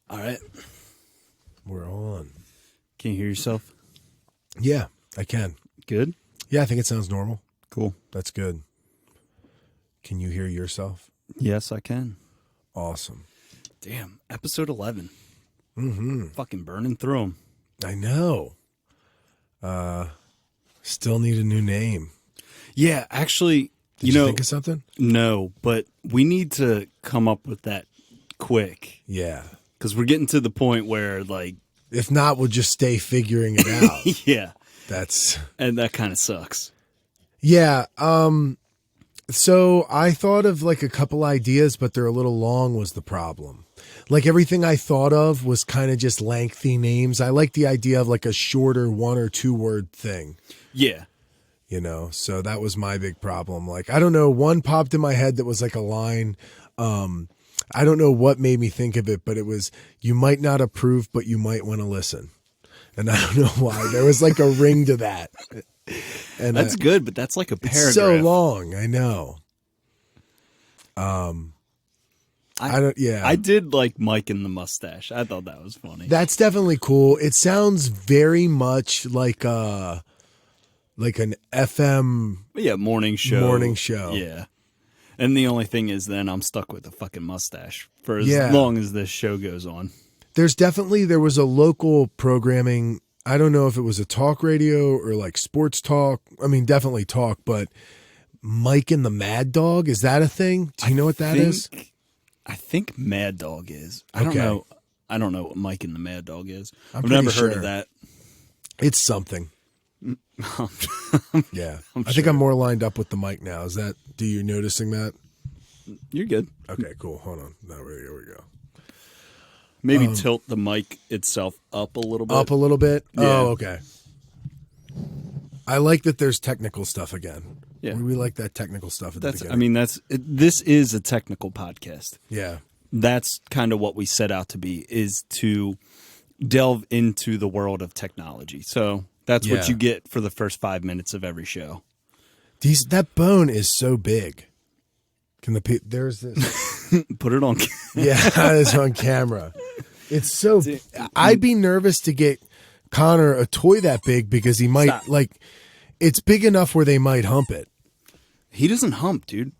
All right. We're on. Can you hear yourself? Yeah, I can. Good? Yeah, I think it sounds normal. Cool. That's good. Can you hear yourself? Yes, I can. Awesome. Damn. Episode 11. Mm-hmm. Fucking burning through them. I know. Still need a new name. Yeah, actually, Did you think of something? No, but we need to come up with that quick. Yeah. Because we're getting to the point where, like... If not, we'll just stay figuring it out. Yeah. And that kind of sucks. Yeah. So I thought of like a couple ideas, but they're a little long was the problem. Like everything I thought of was kind of just lengthy names. I like the idea of like a shorter 1 or 2 word thing. Yeah. You know, so that was my big problem. Like, I don't know, one popped in my head that was like a line. I don't know what made me think of it, but it was, you might not approve, but you might want to listen. And I don't know why. There was like a ring to that. And that's good, but that's like a paragraph. It's so long, I know. I did like Mike and the mustache. I thought that was funny. That's definitely cool. It sounds very much like an FM morning show. Yeah. Yeah. And the only thing is then I'm stuck with a fucking mustache for as long as this show goes on. There was a local programming. I don't know if it was a talk radio or like sports talk. I mean, definitely talk, but Mike and the Mad Dog, is that a thing? Do you know what that is? I think Mad Dog is. I don't know what Mike and the Mad Dog is. I've never heard of that. It's something. Yeah. I think I'm more lined up with the mic now. Do you noticing that? You're good. Okay, cool. Hold on. Now here we go. Maybe tilt the mic itself up a little bit. Up a little bit? Yeah. Oh, okay. I like that there's technical stuff again. Yeah. We like that technical stuff at the beginning. I mean, this is a technical podcast. Yeah. That's kind of what we set out to be, is to delve into the world of technology. So that's what you get for the first 5 minutes of every show. That bone is so big. There's this. Put it on. Yeah, it's on camera. It's so. I'd be nervous to get Connor a toy that big because he might it's big enough where they might hump it. He doesn't hump, dude.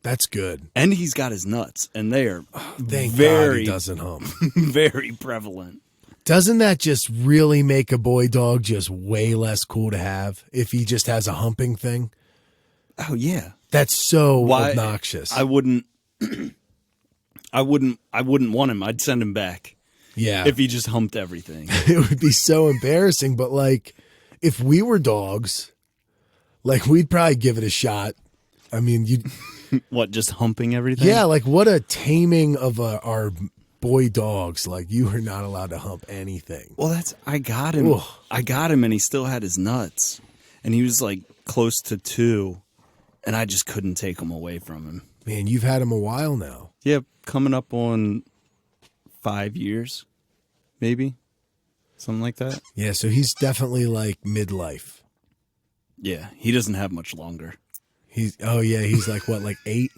That's good. And he's got his nuts, and they are thank God he doesn't hump. Very prevalent. Doesn't that just really make a boy dog just way less cool to have if he just has a humping thing? Oh yeah. That's so obnoxious. I wouldn't want him. I'd send him back. Yeah. If he just humped everything. It would be so embarrassing, but like if we were dogs, like we'd probably give it a shot. I mean, what, just humping everything? Yeah, like what a taming of our boy dogs. Like you are not allowed to hump anything. Well, I got him. Ugh. I got him and he still had his nuts. And he was like close to 2. And I just couldn't take him away from him. Man, you've had him a while now. Yeah, coming up on 5 years, maybe. Something like that. Yeah, so he's definitely like midlife. Yeah, he doesn't have much longer. He's like what, like 8?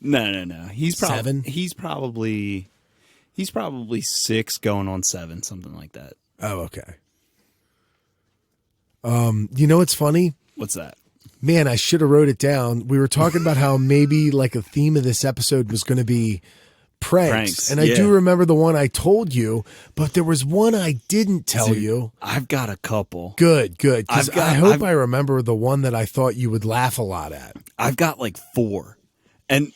No. He's 7? He's probably 6 going on 7, something like that. Oh, okay. You know what's funny? What's that? Man, I should have wrote it down. We were talking about how maybe like a theme of this episode was going to be pranks. And I do remember the one I told you, but there was one I didn't tell you. I've got a couple. Good. Because I hope I remember the one that I thought you would laugh a lot at. I've got like 4. And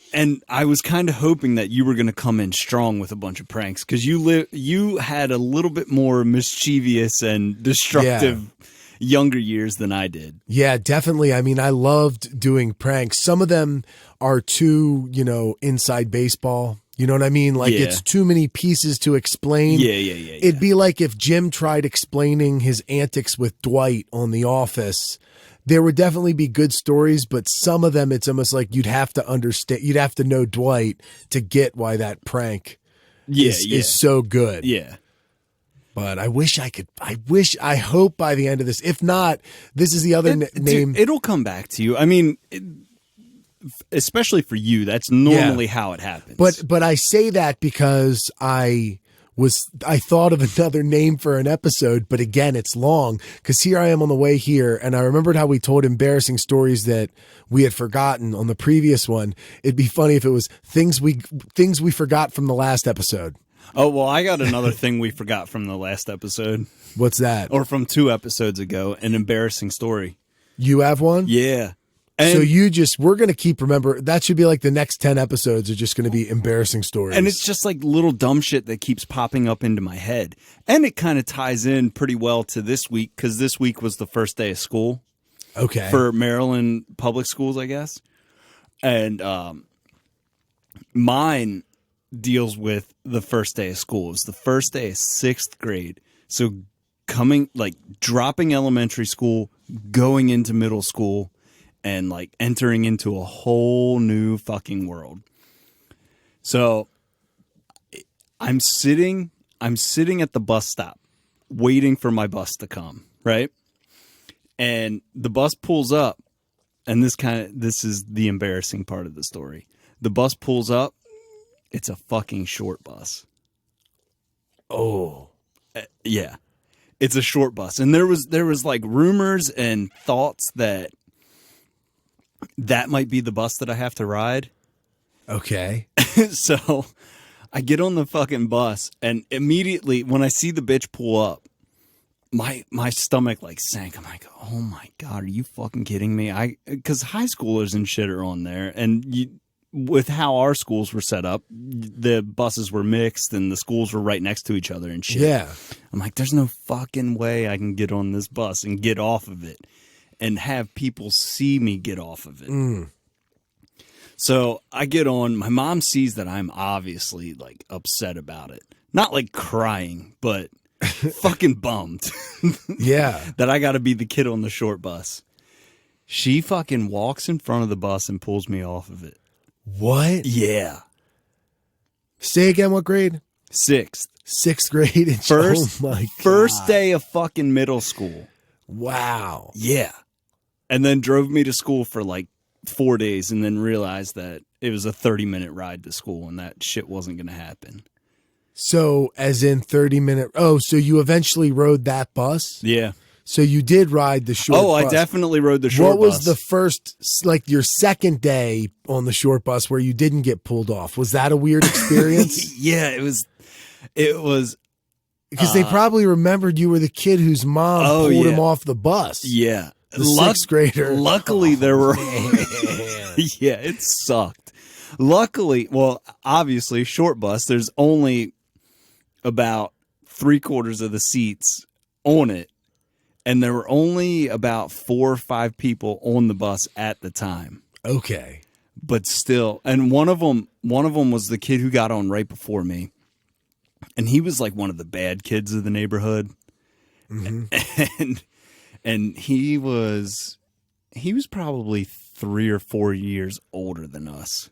I was kind of hoping that you were going to come in strong with a bunch of pranks because you had a little bit more mischievous and destructive younger years than I did. Yeah, definitely. I mean, I loved doing pranks. Some of them are too, inside baseball. You know what I mean? Like it's too many pieces to explain. Yeah. It'd be like if Jim tried explaining his antics with Dwight on The Office. There would definitely be good stories, but some of them it's almost like you'd have to understand. You'd have to know Dwight to get why that prank is so good. Yeah. But I hope by the end of this, if not, this is the other name. Dude, it'll come back to you. I mean, especially for you, that's normally how it happens. But I say that because I I thought of another name for an episode, but again, it's long because here I am on the way here, and I remembered how we told embarrassing stories that we had forgotten on the previous one. It'd be funny if it was things we forgot from the last episode. Oh, well, I got another thing we forgot from the last episode. What's that? Or from 2 episodes ago, an embarrassing story. You have one? Yeah. So we're going to keep that should be like the next 10 episodes are just going to be embarrassing stories. And it's just like little dumb shit that keeps popping up into my head. And it kind of ties in pretty well to this week because this week was the first day of school. Okay. For Maryland public schools, I guess. And mine deals with the first day of school. It was the first day of 6th grade. So dropping elementary school, going into middle school, and like entering into a whole new fucking world. So I'm sitting at the bus stop waiting for my bus to come, right? And the bus pulls up, and this is the embarrassing part of the story. The bus pulls up, it's a fucking short bus. Oh. Yeah. It's a short bus. And there was like rumors and thoughts that might be the bus that I have to ride. Okay. So I get on the fucking bus, and immediately when I see the bitch pull up, my stomach like sank. I'm like, oh my God, are you fucking kidding me? Because high schoolers and shit are on there, and with how our schools were set up, the buses were mixed and the schools were right next to each other and shit. Yeah. I'm like, there's no fucking way I can get on this bus and get off of it and have people see me get off of it. Mm. So I get on. My mom sees that I'm obviously like upset about it. Not like crying, but fucking bummed. Yeah. That I got to be the kid on the short bus. She fucking walks in front of the bus and pulls me off of it. What? Yeah. Say again, what grade? 6th. 6th grade. First, oh my God. First day of fucking middle school. Wow. Yeah. And then drove me to school for like 4 days and then realized that it was a 30-minute ride to school and that shit wasn't going to happen. So as in 30-minute. Oh, so you eventually rode that bus? Yeah. So you did ride the short bus. Oh, I definitely rode the short bus. What was the first, like your second day on the short bus where you didn't get pulled off? Was that a weird experience? Yeah, it was. Because they probably remembered you were the kid whose mom pulled him off the bus. Yeah. The 6th grader. Luckily, there were. Yeah, it sucked. Luckily, well, obviously, short bus, there's only about 3/4 of the seats on it. And there were only about 4 or 5 people on the bus at the time. Okay. But still, and one of them was the kid who got on right before me. And he was like one of the bad kids of the neighborhood. Mm-hmm. And he was probably 3 or 4 years older than us.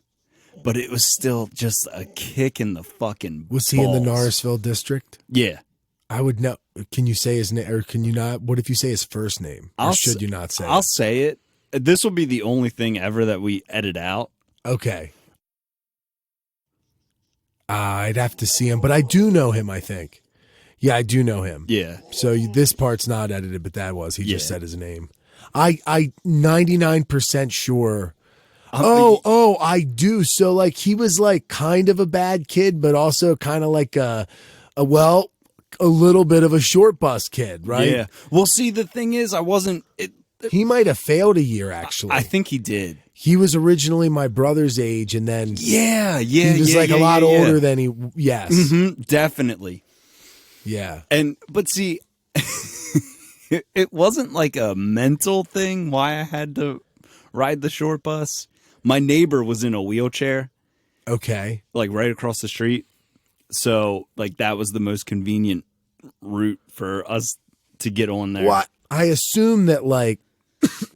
But it was still just a kick in the fucking Was he balls. in the Norrisville district? Yeah. I would know. Can you say his name or can you not? What if you say his first name? Or should you not say I'll say it. This will be the only thing ever that we edit out. Okay. I'd have to see him, but I do know him, I think. Yeah, I do know him. Yeah. So this part's not edited, but that was. He just said his name. I 99% sure. I do. So like he was like kind of a bad kid, but also kind of like a little bit of a short bus kid, right? Yeah. Well, see, the thing is, he might have failed a year, actually. I think he did. He was originally my brother's age, and then he was a lot older than he. Yes, definitely. Yeah, but see, it wasn't like a mental thing why I had to ride the short bus. My neighbor was in a wheelchair. Okay, like right across the street. So, like, that was the most convenient route for us to get on there. Well, I assume that, like,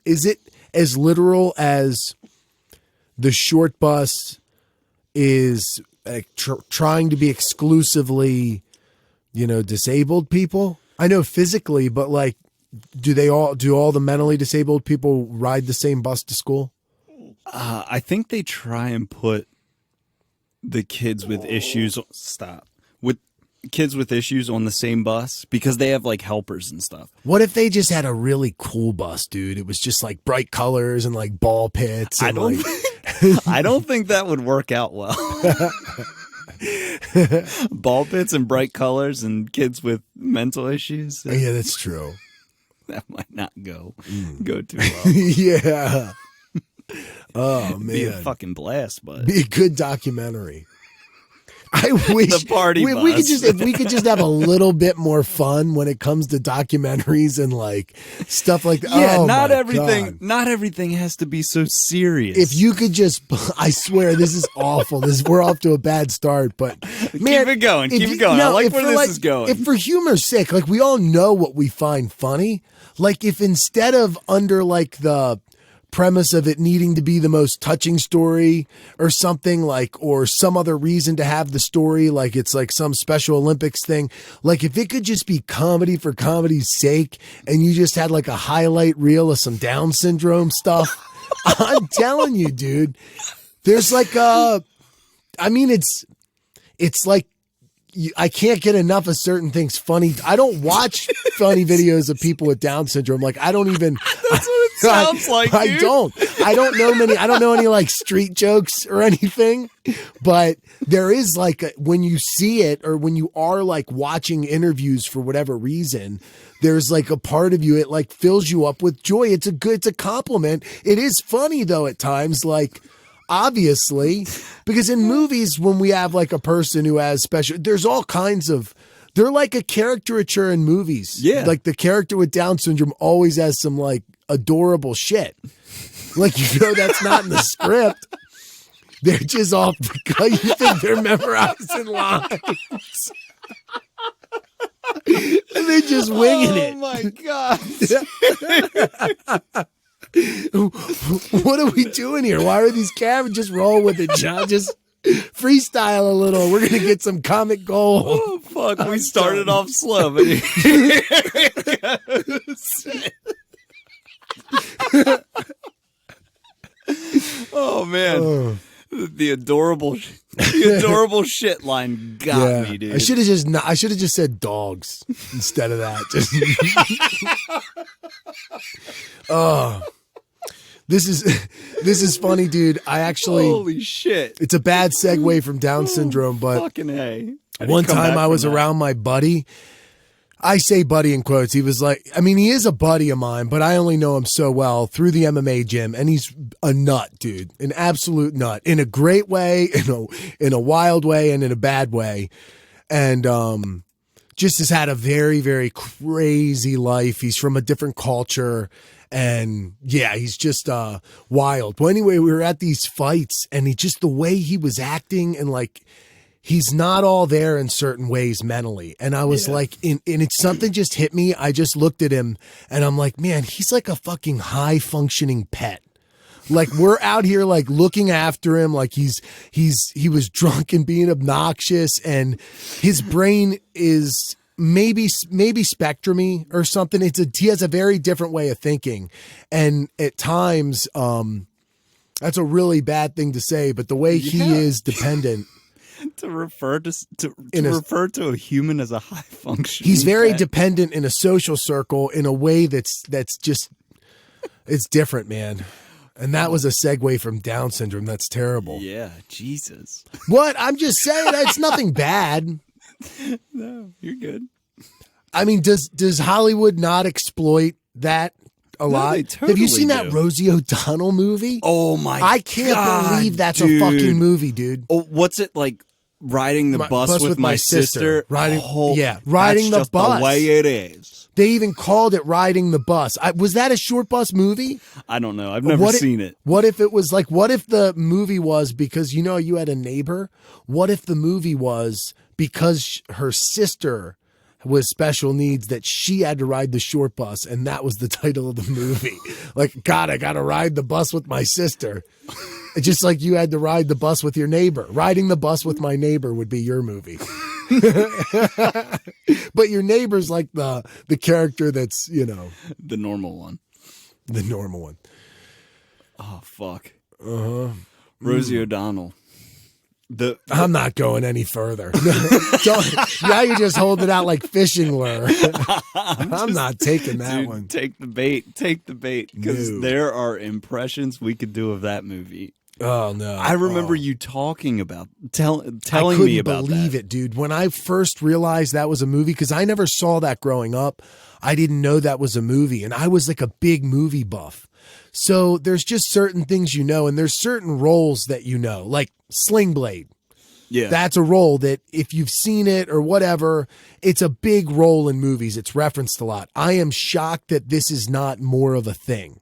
is it as literal as the short bus is trying to be exclusively, disabled people? I know physically, but, like, do all the mentally disabled people ride the same bus to school? I think they try and put the kids with issues kids with issues on the same bus because they have like helpers and stuff. What if they just had a really cool bus, dude? It was just like bright colors and like ball pits. And I don't think that would work out well. Ball pits and bright colors and kids with mental issues. Yeah, that's true. That might not go too well. Yeah. Oh man, be a fucking blast, but be a good documentary. I wish the party we bus. could just if we could just have a little bit more fun when it comes to documentaries and like stuff like that. Yeah, oh, not my everything. God. Not everything has to be so serious. If you could just, I swear this is awful. We're off to a bad start, but man, keep it going. Keep it going. No, I like where this is going. If for humor's sake, like we all know what we find funny, like if instead of under like the premise of it needing to be the most touching story or something like, or some other reason to have the story, like it's like some Special Olympics thing, like if it could just be comedy for comedy's sake and you just had like a highlight reel of some Down syndrome stuff, I'm telling you, dude, there's like it's like I can't get enough of certain things funny. I don't watch funny videos of people with Down syndrome. Like I don't even. That's what it sounds like. I dude. don't know many. I don't know any like street jokes or anything. But there is like when you see it or when you are like watching interviews for whatever reason, there's like a part of you. It like fills you up with joy. It's a compliment. It is funny though at times. Like. Obviously, because in movies, when we have like a person who has special, there's all kinds of, they're like a caricature in movies. Yeah. Like the character with Down syndrome always has some like adorable shit. Like, that's not in the script. They're just all, because you think they're memorizing lines. And they're just winging it. Oh my God. What are we doing here? Why are these cameras? Just roll with it, John. Just freestyle a little. We're gonna get some comic gold. Oh fuck! We started off slow, but oh man, the adorable shit line got me, dude. I should have just said dogs instead of that. Just oh. This is funny, dude. I actually holy shit. It's a bad segue from Down syndrome, but fucking A. One time I was around my buddy. I say buddy in quotes. He was like, I mean, he is a buddy of mine, but I only know him so well through the MMA gym, and he's a nut, dude, an absolute nut, in a great way, in a wild way, and in a bad way, and just has had a very, very crazy life. He's from a different culture. And yeah, he's just wild. But anyway, we were at these fights and the way he was acting and like he's not all there in certain ways mentally. And I was like, and it's something just hit me. I just looked at him and I'm like, man, he's like a fucking high functioning pet. Like we're out here like looking after him like he was drunk and being obnoxious and his brain is maybe spectrumy or something. He has a very different way of thinking. And at times, that's a really bad thing to say, but the way he is dependent to refer to a human as a high function. He's very dependent in a social circle in a way that's just, it's different, man. And that was a segue from Down syndrome. That's terrible. Yeah. Jesus. What? I'm just saying it's nothing bad. No, you're good. I mean, does Hollywood not exploit that a lot? They totally Have you seen do. that Rosie O'Donnell movie? Oh my! I can't believe that's dude. a fucking movie, dude. Oh, what's it like? Riding the bus with my sister. Riding the just bus. The way it is. They even called it Riding the Bus. Was that a short bus movie? I don't know. I've never seen it. What if it was like? What if the movie was because you had a neighbor? What if the movie was because her sister was special needs that she had to ride the short bus, and that was the title of the movie? Like, God, I got to ride the bus with my sister. It's just like you had to ride the bus with your neighbor. Riding the bus with my neighbor would be your movie. But your neighbor's like the character that's, the normal one. The normal one. Oh, fuck. Uh-huh. Rosie O'Donnell. I'm not going any further. Now you just hold it out like fishing lure. I'm not taking that one. Take the bait. Take the bait. Because there are impressions we could do of that movie. Oh no! I remember you talking about telling me about that. I couldn't believe it, dude. When I first realized that was a movie, because I never saw that growing up, I didn't know that was a movie, and I was like a big movie buff. So there's just certain things and there's certain roles that like Sling Blade. Yeah, that's a role that if you've seen it or whatever, it's a big role in movies. It's referenced a lot. I am shocked that this is not more of a thing.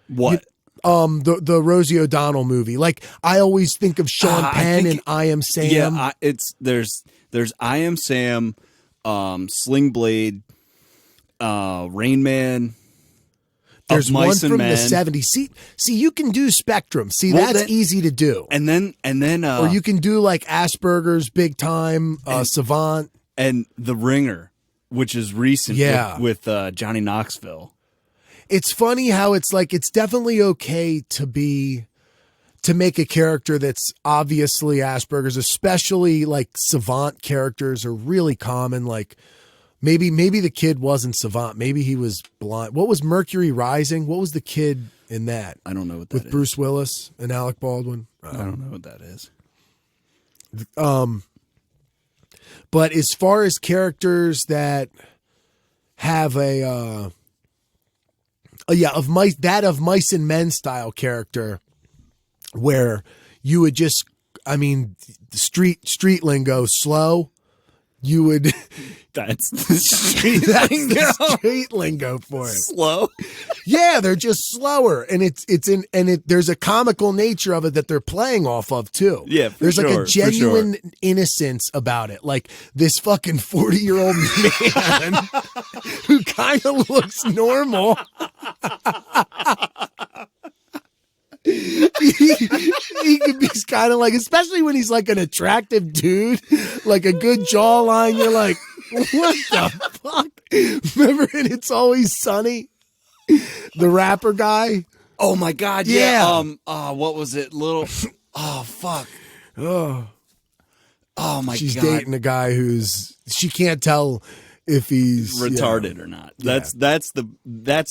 What? The Rosie O'Donnell movie. Like, I always think of Sean Penn and I Am Sam. Yeah, there's I Am Sam, Sling Blade, Rain Man. There's one from the 70s. See, you can do Spectrum. See, that's easy to do. And then, or you can do like Asperger's, Big Time, Savant, and The Ringer, which is recent. With Johnny Knoxville. It's funny how it's like, it's definitely okay to make a character that's obviously Asperger's, especially like Savant characters are really common. Like maybe the kid wasn't Savant. Maybe he was blind. What was Mercury Rising? What was the kid in that? I don't know what that is. With Bruce Willis and Alec Baldwin? I don't know what that is. But as far as characters that have of Mice and Men style character, where you would just, street lingo, slow. You would. That's the street lingo. The street lingo for it. Slow. Yeah, they're just slower, and there's a comical nature of it that they're playing off of too. Yeah, there's like a genuine innocence about it, like this fucking 40-year-old man who kind of looks normal. He could be kind of like, especially when he's like an attractive dude, like a good jawline. You're like, what the fuck? Remember in It's Always Sunny, the rapper guy? Oh my god, yeah. What was it? Oh fuck. Oh my god. She's dating a guy she can't tell if he's retarded or not. That's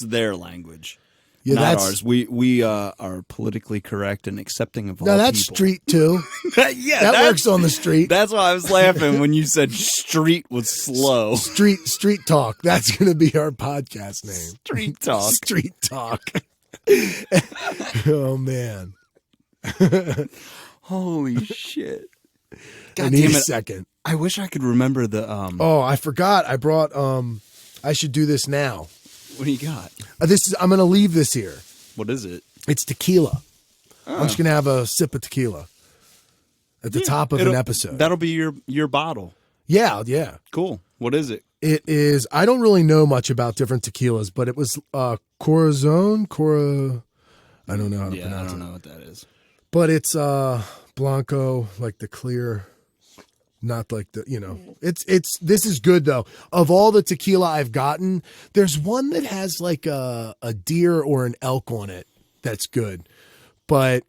their language. Yeah, not ours. We are politically correct and accepting of all people. No, that's street too. Yeah, that works on the street. That's why I was laughing when you said street was slow. Street talk. That's going to be our podcast name. Street talk. Street talk. Oh man. Holy shit. God damn it. A second. I wish I could remember the Oh, I forgot. I brought I should do this now. What do you got? I'm going to leave this here. What is it? It's tequila. I'm just going to have a sip of tequila at the top of an episode. That'll be your bottle. Yeah. Cool. What is it? It is, I don't really know much about different tequilas, but it was Corazon, I don't know how to pronounce it. I don't know what that is. But it's Blanco, like the clear, not like the, this is good though. Of all the tequila I've gotten, there's one that has like a deer or an elk on it. That's good. But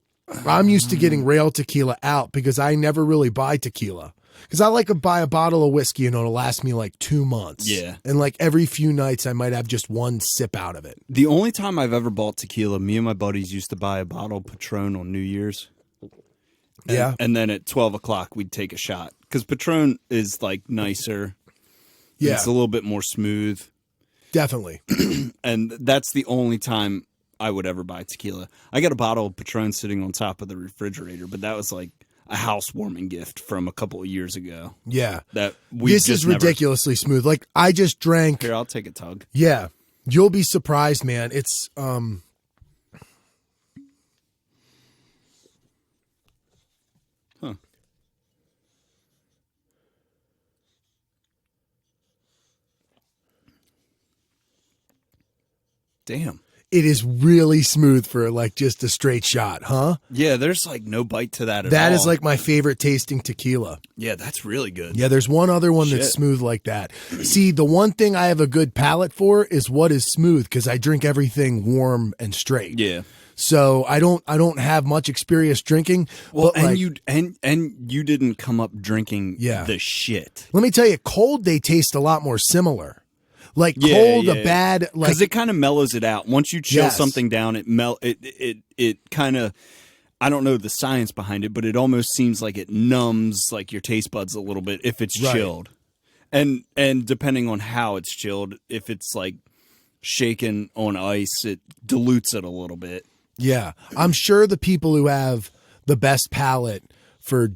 I'm used to getting rail tequila out because I never really buy tequila. Because I like to buy a bottle of whiskey and it'll last me like 2 months. Yeah. And like every few nights I might have just one sip out of it. The only time I've ever bought tequila, me and my buddies used to buy a bottle of Patron on New Year's. And then at 12 o'clock we'd take a shot. Because Patron is like nicer. Yeah. It's a little bit more smooth. Definitely. And that's the only time I would ever buy tequila. I got a bottle of Patron sitting on top of the refrigerator, but that was like a housewarming gift from a couple of years ago. Yeah. This is ridiculously smooth. Like I just drank. Here, I'll take a tug. Yeah. You'll be surprised, man. It's Huh. Damn. It is really smooth for like just a straight shot, huh? Yeah, there's like no bite to that at all. That is like my favorite tasting tequila. Yeah, that's really good. Yeah, there's one other one that's smooth like that. See, the one thing I have a good palate for is what is smooth because I drink everything warm and straight. Yeah. So I don't have much experience drinking. Well, but like, you didn't come up drinking the shit. let me tell you, cold, they taste a lot more similar. Like cold, a bad, like, because it kind of mellows it out. Once you chill something down, it kind of, I don't know the science behind it, but it almost seems like it numbs like your taste buds a little bit if it's chilled. And depending on how it's chilled, if it's like shaken on ice, it dilutes it a little bit. Yeah. I'm sure the people who have the best palate for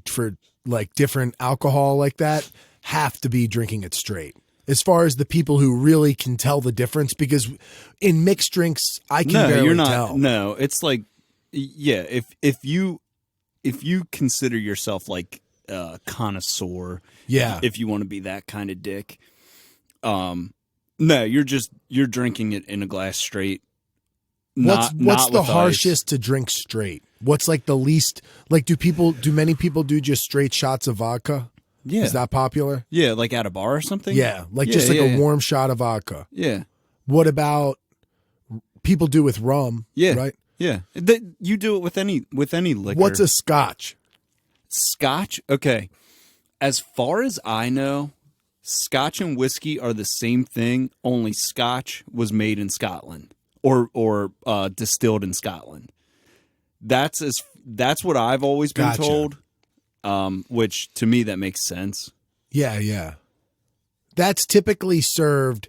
like different alcohol like that have to be drinking it straight. As far as the people who really can tell the difference, because in mixed drinks, I can barely tell. No, it's like, yeah, if you consider yourself like a connoisseur, if you want to be that kind of dick, no, you're drinking it in a glass straight. What's not the with harshest ice. to drink straight? What's like the least, like, do many people do just straight shots of vodka? Yeah. Is that popular? Yeah, like at a bar or something? Yeah, like just a warm shot of vodka. Yeah. What about people do with rum? Yeah. Right? Yeah. You do it with any liquor. What's a scotch? Scotch? Okay. As far as I know, scotch and whiskey are the same thing, only scotch was made in Scotland or distilled in Scotland. That's what I've always been told. Which to me that makes sense. Yeah. That's typically served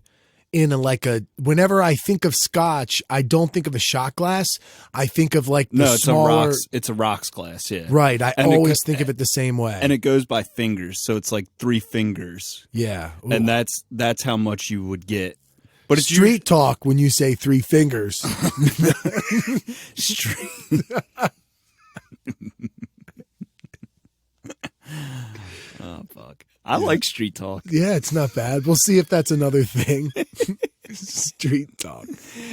in whenever I think of scotch, I don't think of a shot glass. I think of like the smaller. It's a rocks glass, yeah. Right. I always think of it the same way. And it goes by fingers, so it's like 3 fingers. Yeah. Ooh. And that's how much you would get. But it's street talk when you say 3 fingers. Street. Oh fuck! I like street talk. Yeah, it's not bad. We'll see if that's another thing. Street talk.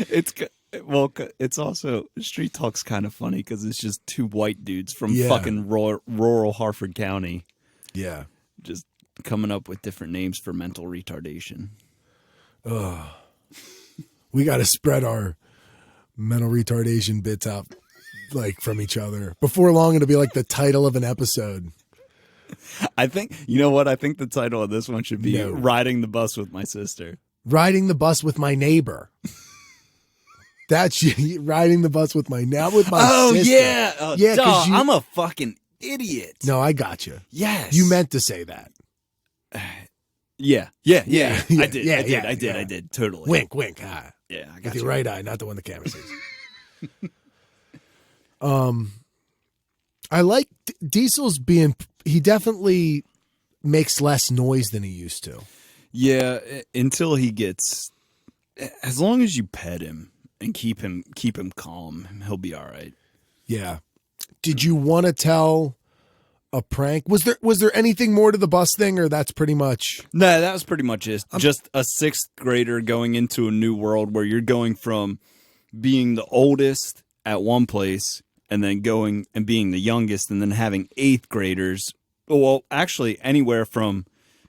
It's also street talk's kind of funny because it's just 2 white dudes from fucking rural Harford County. Yeah, just coming up with different names for mental retardation. Ugh. We got to spread our mental retardation bits out like from each other. Before long, it'll be like the title of an episode. I think, you know what? I think the title of this one should be Riding the Bus with My Sister. Riding the bus with my neighbor. That's riding the bus with my sister. Oh, yeah. Yeah, because I'm a fucking idiot. No, I got you. Yes. You meant to say that. Yeah. I did. Totally. Wink. Yeah, I got with you. your right eye, not the one the camera sees. I like Diesel's he definitely makes less noise than he used to. Yeah, until he gets, as long as you pet him and keep him calm, he'll be all right. Yeah. Did you want to tell a prank? Was there anything more to the bus thing, or that's pretty much? No, that was pretty much it. Just a 6th grader going into a new world where you're going from being the oldest at one place and then going and being the youngest and then having 8th graders. Well, actually anywhere from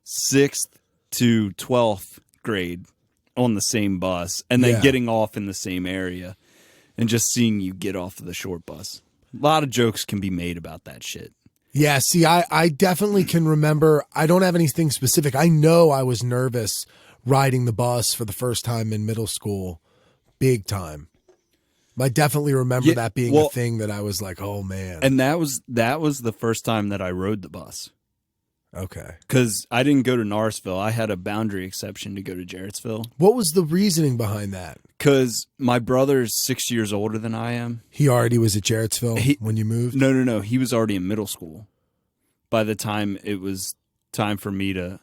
6th to 12th grade on the same bus and then getting off in the same area and just seeing you get off of the short bus. A lot of jokes can be made about that shit. Yeah, see, I definitely can remember. I don't have anything specific. I know I was nervous riding the bus for the first time in middle school, big time. I definitely remember that being a thing that I was like, oh, man. And that was the first time that I rode the bus. Okay. Because I didn't go to Norrisville. I had a boundary exception to go to Jarrettsville. What was the reasoning behind that? Because my brother's 6 years older than I am. He already was at Jarrettsville when you moved? No. He was already in middle school by the time it was time for me to...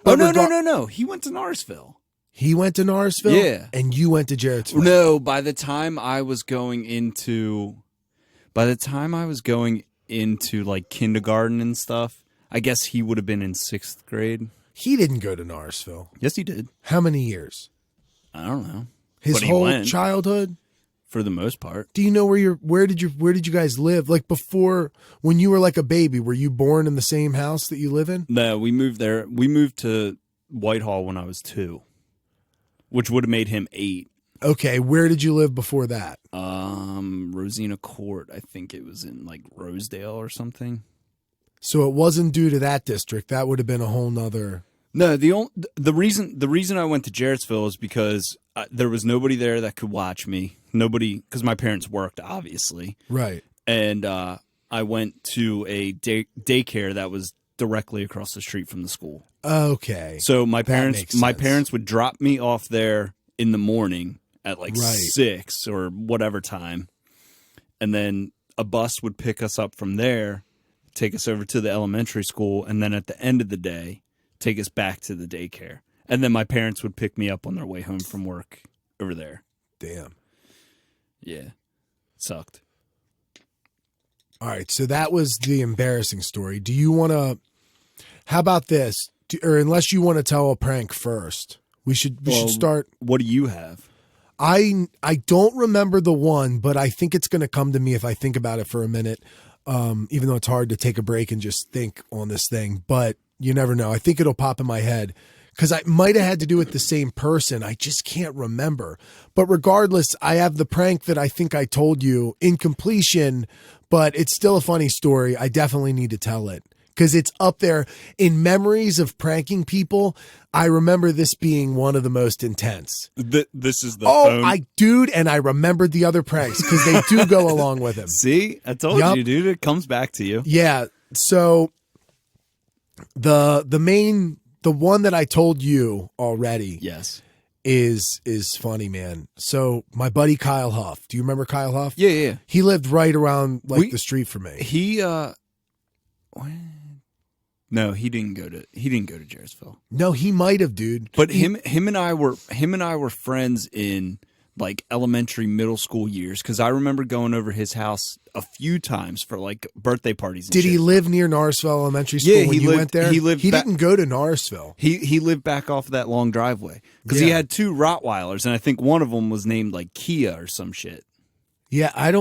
No. He went to Norrisville. He went to Norrisville? Yeah. And you went to Jarrettsville? No, by the time I was going into like kindergarten and stuff, I guess he would have been in 6th grade. He didn't go to Norrisville. Yes, he did. How many years? I don't know. His whole childhood? For the most part. Do you know where did you guys live? Like before, when you were like a baby, were you born in the same house that you live in? No, we moved there. We moved to Whitehall when I was 2, which would have made him 8. Okay, where did you live before that? Rosina Court. I think it was in like Rosedale or something. So it wasn't due to that district. That would have been a whole nother. No, the reason I went to Jarrettsville is because there was nobody there that could watch me. Nobody, because my parents worked, obviously. Right. And I went to a daycare that was directly across the street from the school. Okay. So my parents would drop me off there in the morning at like 6 or whatever time, and then a bus would pick us up from there, take us over to the elementary school, and then at the end of the day, take us back to the daycare. And then my parents would pick me up on their way home from work over there. Damn. Yeah. Sucked. All right. So that was the embarrassing story. Do you want to, how about this? Or unless you want to tell a prank first, we should start. What do you have? I don't remember the one, but I think it's going to come to me if I think about it for a minute. Even though it's hard to take a break and just think on this thing, but you never know. I think it'll pop in my head because I might have had to do with the same person. I just can't remember. But regardless, I have the prank that I think I told you in completion, but it's still a funny story. I definitely need to tell it because it's up there in memories of pranking people. I remember this being one of the most intense. This is the phone. Dude, and I remembered the other pranks because they do go along with him. See, I told you, dude. It comes back to you. Yeah. So the one that I told you already, yes, is funny, man. So my buddy Kyle Huff. Do you remember Kyle Huff? Yeah. He lived right around the street from me. No, he didn't go to Jarrettsville. No, he might have, dude. But him and I were friends in like elementary, middle school years because I remember going over his house a few times for like birthday parties. Did he live near Norrisville Elementary School when you went there? He didn't go to Norrisville. He lived back off of that long driveway because he had 2 Rottweilers, and I think one of them was named like Kia or some shit. Yeah, I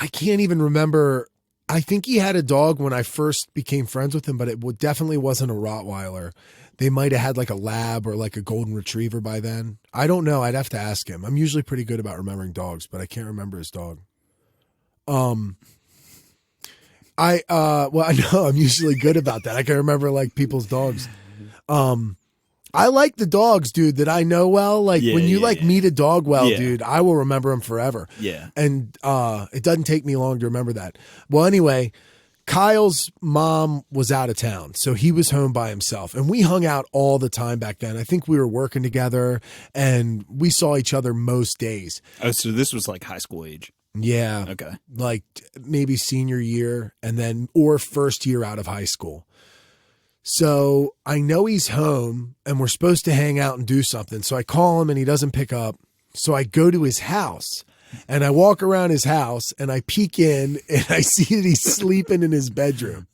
can't even remember. I think he had a dog when I first became friends with him, but it definitely wasn't a Rottweiler. They might have had like a lab or like a golden retriever by then. I don't know. I'd have to ask him. I'm usually pretty good about remembering dogs, but I can't remember his dog. I know I'm usually good about that. I can remember like people's dogs. I like the dogs, dude, that I know well. Like when you meet a dog well, dude, I will remember him forever. Yeah. And it doesn't take me long to remember that. Well, anyway, Kyle's mom was out of town, so he was home by himself. And we hung out all the time back then. I think we were working together, and we saw each other most days. Oh, so this was like high school age. Yeah. Okay. Like maybe senior year or first year out of high school. So I know he's home and we're supposed to hang out and do something. So I call him and he doesn't pick up. So I go to his house and I walk around his house and I peek in and I see that he's sleeping in his bedroom.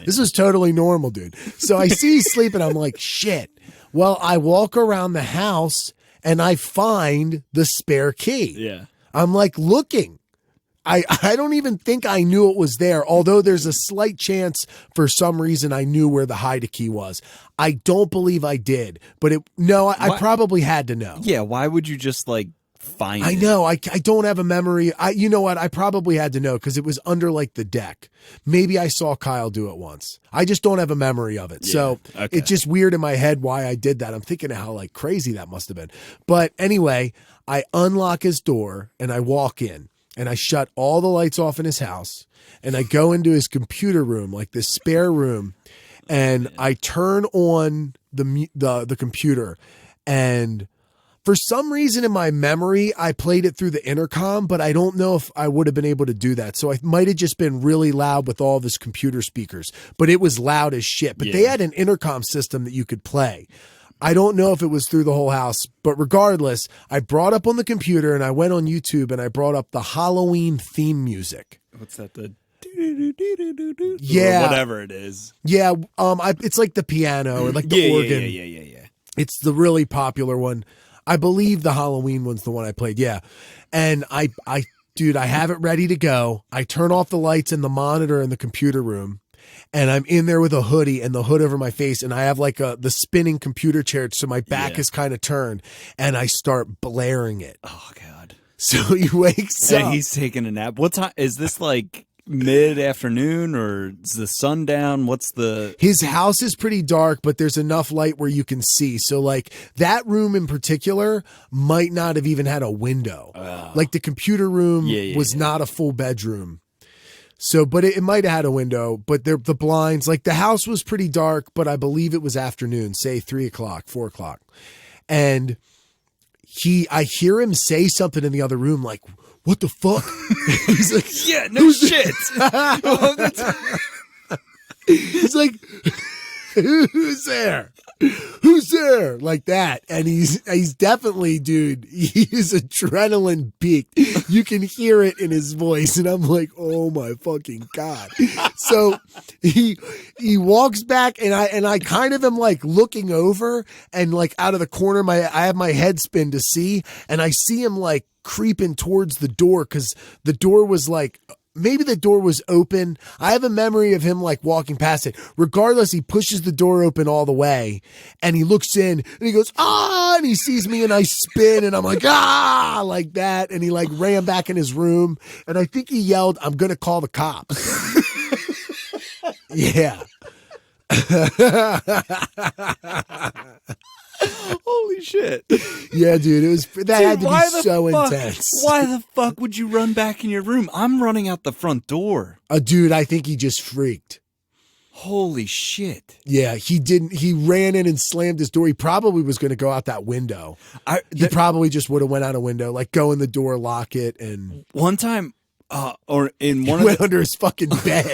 This was totally normal, dude. So I see he's sleeping. I'm like, shit. Well, I walk around the house and I find the spare key. Yeah. I'm like looking. I don't even think I knew it was there, although there's a slight chance for some reason I knew where the hide key was. I don't believe I did, but I probably had to know. Yeah, why would you just like find it? I know, I don't have a memory. You know what? I probably had to know because it was under like the deck. Maybe I saw Kyle do it once. I just don't have a memory of it. Yeah, so It's just weird in my head why I did that. I'm thinking of how like crazy that must have been. But anyway, I unlock his door and I walk in. And I shut all the lights off in his house and I go into his computer room, like this spare room, and I turn on the computer. And for some reason in my memory, I played it through the intercom, but I don't know if I would have been able to do that. So I might have just been really loud with all of his computer speakers, but it was loud as shit. But they had an intercom system that you could play. I don't know if it was through the whole house, but regardless, I brought up on the computer and I went on YouTube and I brought up the Halloween theme music. What's that? The yeah, or whatever it is. Yeah, it's like the piano or like the organ. Yeah. It's the really popular one. I believe the Halloween one's the one I played. Yeah, and Dude, I have it ready to go. I turn off the lights in the monitor in the computer room. and I'm in there with a hoodie and the hood over my face, and I have like the spinning computer chair, so my back is kind of turned, and I start blaring it. Oh God! So he wakes up. And he's taking a nap. What time is this? Like mid-afternoon, or is the sundown? What's the? His house is pretty dark, but there's enough light where you can see. So like that room in particular might not have even had a window. Like the computer room was not a full bedroom. So, but it might have had a window, but the blinds, like the house was pretty dark, but I believe it was afternoon, say 3 o'clock, 4 o'clock. And I hear him say something in the other room, like, what the fuck? He's like, yeah, no shit. He's like, who's there? Who's there? Like that. And he's definitely, dude, he's adrenaline peaked. You can hear it in his voice. And I'm like, oh my fucking God. So he walks back, and I kind of am like looking over, and like out of the corner, I have my head spin to see, and I see him like creeping towards the door, because the door was like, maybe the door was open. I have a memory of him like walking past it. Regardless, he pushes the door open all the way, and he looks in, and he goes, ah, and he sees me, and I spin, and I'm like, ah, like that. And he like ran back in his room, and I think he yelled, I'm going to call the cops. Yeah. Holy shit. Yeah, dude, had to be so intense. Why the fuck would you run back in your room? I'm running out the front door. Dude, I think he just freaked. Holy shit. Yeah, he ran in and slammed his door. He probably was going to go out that window. He probably just would have went out a window, like go in the door, lock it, and one time or in one he went under his fucking bed.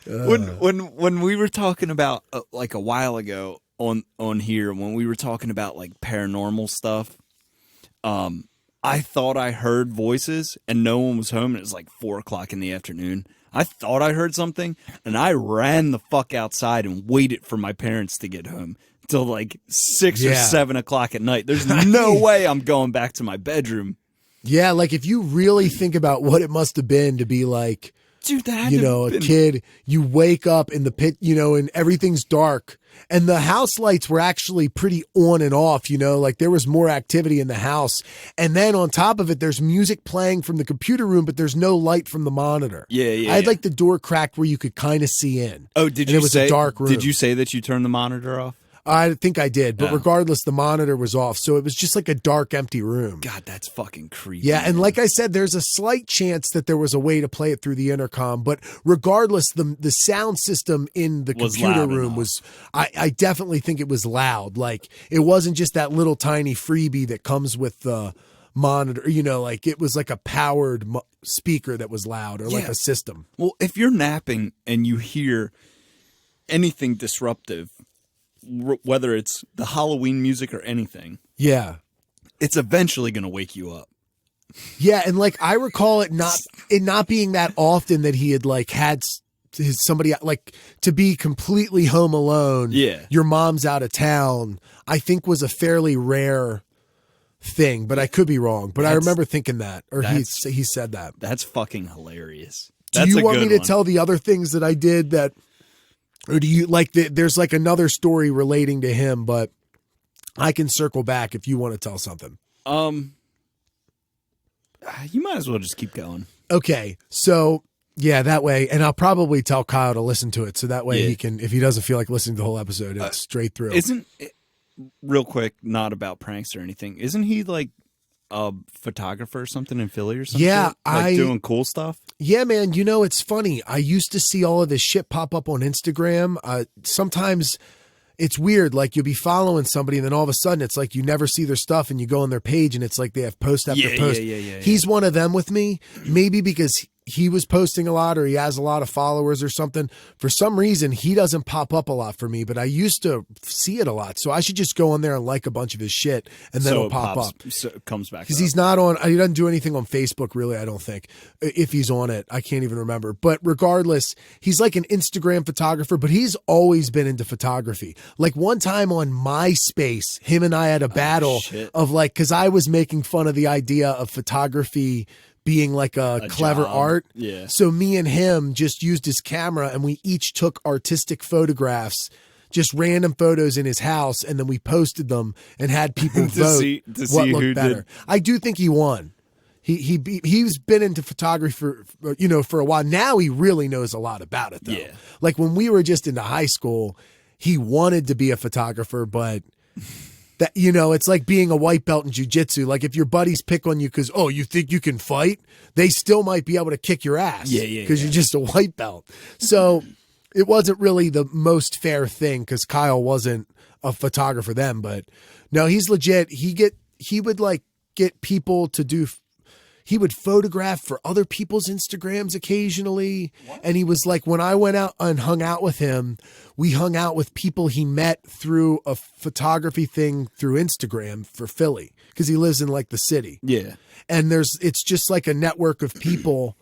When we were talking about like a while ago on here, when we were talking about like paranormal stuff, I thought I heard voices and no one was home, and it was like 4 o'clock in the afternoon. I thought I heard something, and I ran the fuck outside and waited for my parents to get home till like 6 or 7 o'clock at night. There's no way I'm going back to my bedroom. Yeah, like if you really think about what it must have been to be like, dude, that a kid, you wake up in the pit, and everything's dark, and the house lights were actually pretty on and off, like there was more activity in the house. And then on top of it, there's music playing from the computer room, but there's no light from the monitor. Yeah. I had like the door cracked where you could kind of see in. Oh, it was a dark room. Did you say that you turned the monitor off? I think I did, but regardless, the monitor was off, so it was just like a dark, empty room. God, that's fucking creepy. Yeah, and like I said, there's a slight chance that there was a way to play it through the intercom, but regardless, the sound system in the computer room was, I definitely think it was loud. Like, it wasn't just that little tiny freebie that comes with the monitor, like it was like a powered speaker that was loud, or like a system. Well, if you're napping and you hear anything disruptive, whether it's the Halloween music or anything, it's eventually going to wake you up. Yeah, and like I recall it not being that often that he had like had somebody like to be completely home alone. Yeah, your mom's out of town, I think was a fairly rare thing, but I could be wrong. But I remember thinking that, or he said that. That's fucking hilarious. Do you want me to tell the other things that I did that? Or do you like there's like another story relating to him, but I can circle back if you want to tell something. You might as well just keep going. Okay. So yeah, that way. And I'll probably tell Kyle to listen to it. So that way he can, if he doesn't feel like listening to the whole episode, it's straight through. Isn't it, real quick, not about pranks or anything. Isn't he like a photographer or something in Philly or something? Yeah. Like doing cool stuff? Yeah, man. It's funny. I used to see all of this shit pop up on Instagram. Sometimes it's weird. Like you'll be following somebody and then all of a sudden it's like you never see their stuff and you go on their page and it's like they have post after post. Yeah. He's one of them with me. Maybe because he was posting a lot or he has a lot of followers or something. For some reason, he doesn't pop up a lot for me, but I used to see it a lot. So I should just go on there and like a bunch of his shit and then it'll pop up. So it comes back. Because he's not on, he doesn't do anything on Facebook really, I don't think. If he's on it, I can't even remember. But regardless, he's like an Instagram photographer, but he's always been into photography. Like one time on MySpace, him and I had a battle of like, because I was making fun of the idea of photography being like a clever job. art. Yeah. So me and him just used his camera and we each took artistic photographs, just random photos in his house, and then we posted them and had people vote what looked better. Did. I do think he won. He's been into photography for a while. Now he really knows a lot about it though. Yeah. Like when we were just into high school, he wanted to be a photographer, but that, it's like being a white belt in jiu-jitsu. Like if your buddies pick on you because, oh, you think you can fight, they still might be able to kick your ass. Because you're just a white belt. So it wasn't really the most fair thing because Kyle wasn't a photographer then. But no, he's legit. He would like get people to do. He would photograph for other people's Instagrams occasionally. What? And he was like, when I went out and hung out with him, we hung out with people he met through a photography thing through Instagram for Philly because he lives in like the city. Yeah. And it's just like a network of people.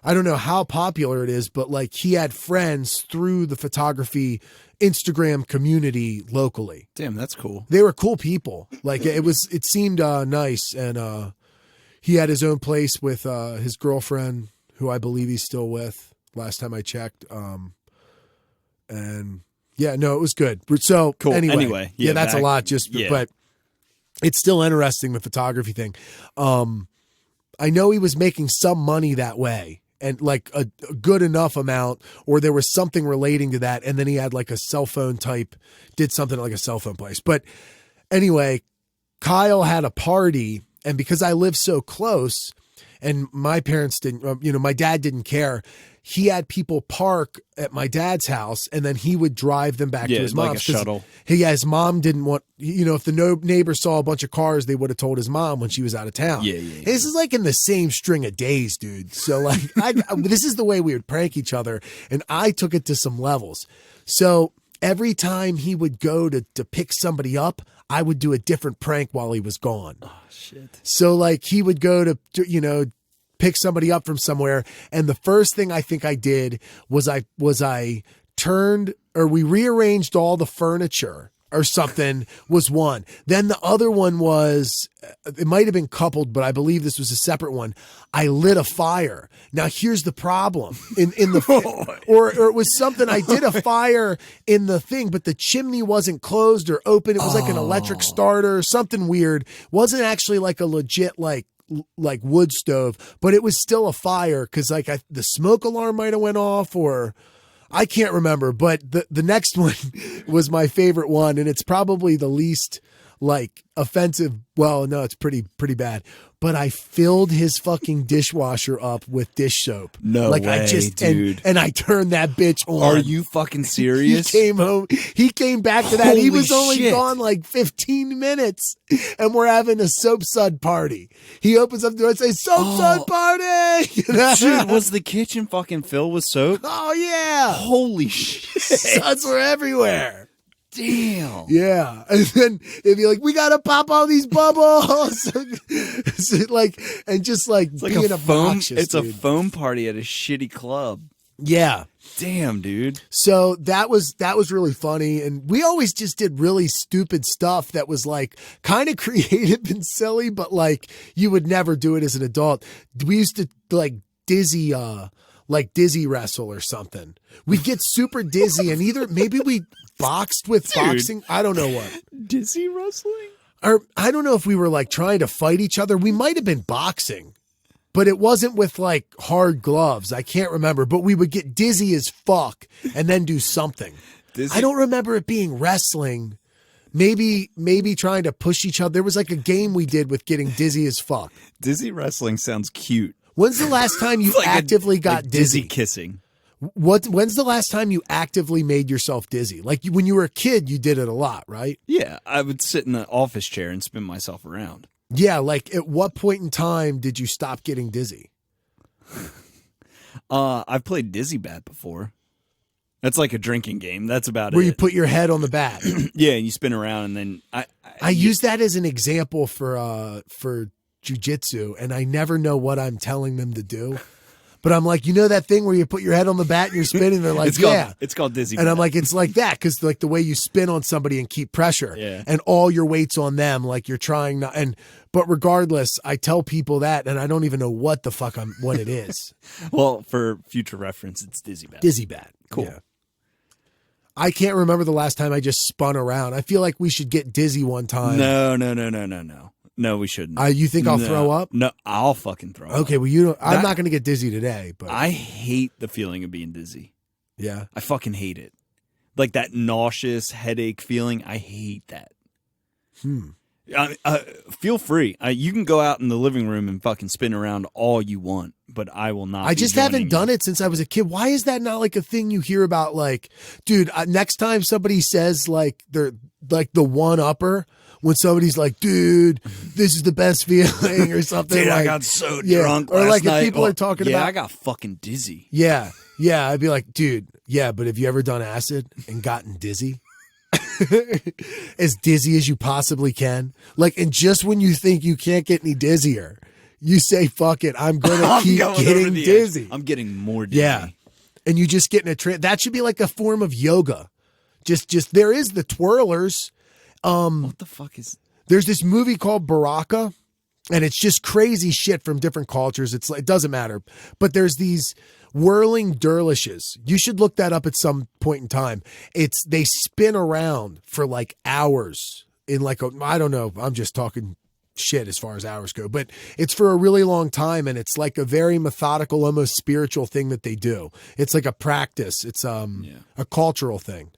I don't know how popular it is, but like he had friends through the photography Instagram community locally. Damn, that's cool. They were cool people. Like it seemed nice. And, he had his own place with his girlfriend, who I believe he's still with last time I checked. And yeah, no, it was good. So cool. Anyway yeah, that's a lot but it's still interesting, the photography thing. I know he was making some money that way and like a good enough amount, or there was something relating to that. And then he had like a cell phone did something like a cell phone place. But anyway, Kyle had a party. And because I live so close and my parents didn't, my dad didn't care, he had people park at my dad's house and then he would drive them back to his mom's. Like a shuttle. His mom didn't want, if the neighbor saw a bunch of cars, they would have told his mom when she was out of town. Yeah. This is like in the same string of days, dude. So like, this is the way we would prank each other. And I took it to some levels. So every time he would go to pick somebody up, I would do a different prank while he was gone. Oh, shit. So like he would go to pick somebody up from somewhere. And the first thing I think I did was I we rearranged all the furniture or something was one. Then the other one was, it might have been coupled, but I believe this was a separate one. I lit a fire. Now here's the problem in the, or it was something, I did a fire in the thing, but the chimney wasn't closed or open. It was like an electric starter or something weird. Wasn't actually like a legit, like wood stove, but it was still a fire. Cause like the smoke alarm might've went off, or I can't remember, but the next one was my favorite one. And it's probably the least like offensive. Well, no, it's pretty bad, but I filled his fucking dishwasher up with dish soap. No way, dude. And I turned that bitch on. Are you fucking serious? He came home. He came back to that. Holy he was only shit. gone like 15 minutes and we're having a soap sud party. He opens up the door and says, soap sud party. Dude, was the kitchen fucking filled with soap? Oh yeah. Holy shit. Suds were everywhere. Damn. Yeah. And then it'd be like, we got to pop all these bubbles. So like, and just like it's like being a foam. obnoxious, It's dude. A foam party at a shitty club. Yeah. Damn, dude. So that was really funny. And we always just did really stupid stuff that was like kind of creative and silly, but like you would never do it as an adult. We used to like dizzy wrestle or something. We'd get super dizzy and maybe we boxed with boxing. I don't know what. Dizzy wrestling? Or I don't know if we were like trying to fight each other. We might have been boxing, but it wasn't with like hard gloves. I can't remember, but we would get dizzy as fuck and then do something. I don't remember it being wrestling. Maybe trying to push each other. There was like a game we did with getting dizzy as fuck. Dizzy wrestling sounds cute. When's the last time you actively got dizzy? Dizzy kissing. When's the last time you actively made yourself dizzy? Like when you were a kid, you did it a lot, right? Yeah, I would sit in the office chair and spin myself around. Yeah, like at what point in time did you stop getting dizzy? I've played Dizzy Bat before. That's like a drinking game. That's about Where it. you put your head on the bat. Yeah, and you spin around, and then I use that as an example for jujitsu, and I never know what I'm telling them to do. But I'm like, you know that thing where you put your head on the bat and you're spinning? They're like, it's called Dizzy And Bat. I'm like, it's like that, because like the way you spin on somebody and keep pressure, and all your weight's on them, like you're trying not. But regardless, I tell people that, and I don't even know what the fuck what it is. Well, for future reference, it's Dizzy Bat. Dizzy Bat, cool. Yeah. I can't remember the last time I just spun around. I feel like we should get dizzy one time. No. No, we shouldn't. You think I'll throw up? No, I'll fucking throw up. Okay, well, you don't. I'm not going to get dizzy today, but I hate the feeling of being dizzy. Yeah, I fucking hate it. Like that nauseous headache feeling. I hate that. Feel free. You can go out in the living room and fucking spin around all you want, but I will not. I just haven't done it since I was a kid. Why is that not like a thing you hear about? Like, dude, next time somebody says like they're like the one upper, when somebody's like, dude, this is the best feeling or something. Dude, like, I got so drunk or last like night. If people are talking about, I got fucking dizzy. Yeah, I'd be like, dude, yeah, but have you ever done acid and gotten dizzy? As dizzy as you possibly can. Like, and just when you think you can't get any dizzier, you say, fuck it, I'm going to keep getting dizzy. I'm getting more dizzy. Yeah. And you just get in a trance. That should be like a form of yoga. Just there is the twirlers. What the fuck is... There's this movie called Baraka, and it's just crazy shit from different cultures. It's like, it doesn't matter. But there's these whirling dervishes. You should look that up at some point in time. They spin around for like hours in like I don't know. I'm just talking shit as far as hours go, but it's for a really long time, and it's like a very methodical, almost spiritual thing that they do. It's like a practice. It's a cultural thing.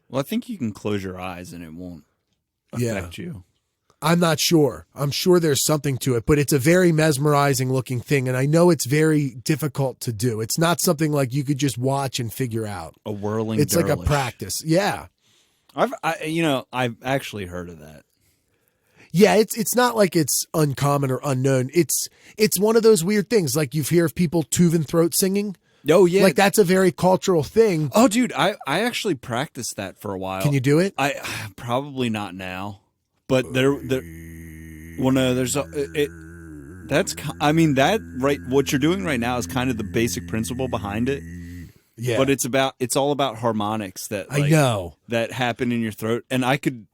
Well, I think you can close your eyes and it won't affect you. I'm not sure. I'm sure there's something to it, but it's a very mesmerizing looking thing. And I know it's very difficult to do. It's not something like you could just watch and figure out. A whirling It's dervish. like a practice. Yeah. I've actually heard of that. Yeah, it's not like it's uncommon or unknown. It's one of those weird things. Like you hear of people Tuvan throat singing. Oh, yeah. Like that's a very cultural thing. Oh, dude, I actually practiced that for a while. Can you do it? I probably not now, but well, no, there's what you're doing right now is kind of the basic principle behind it. Yeah. But it's all about harmonics that I know that happen in your throat, and I could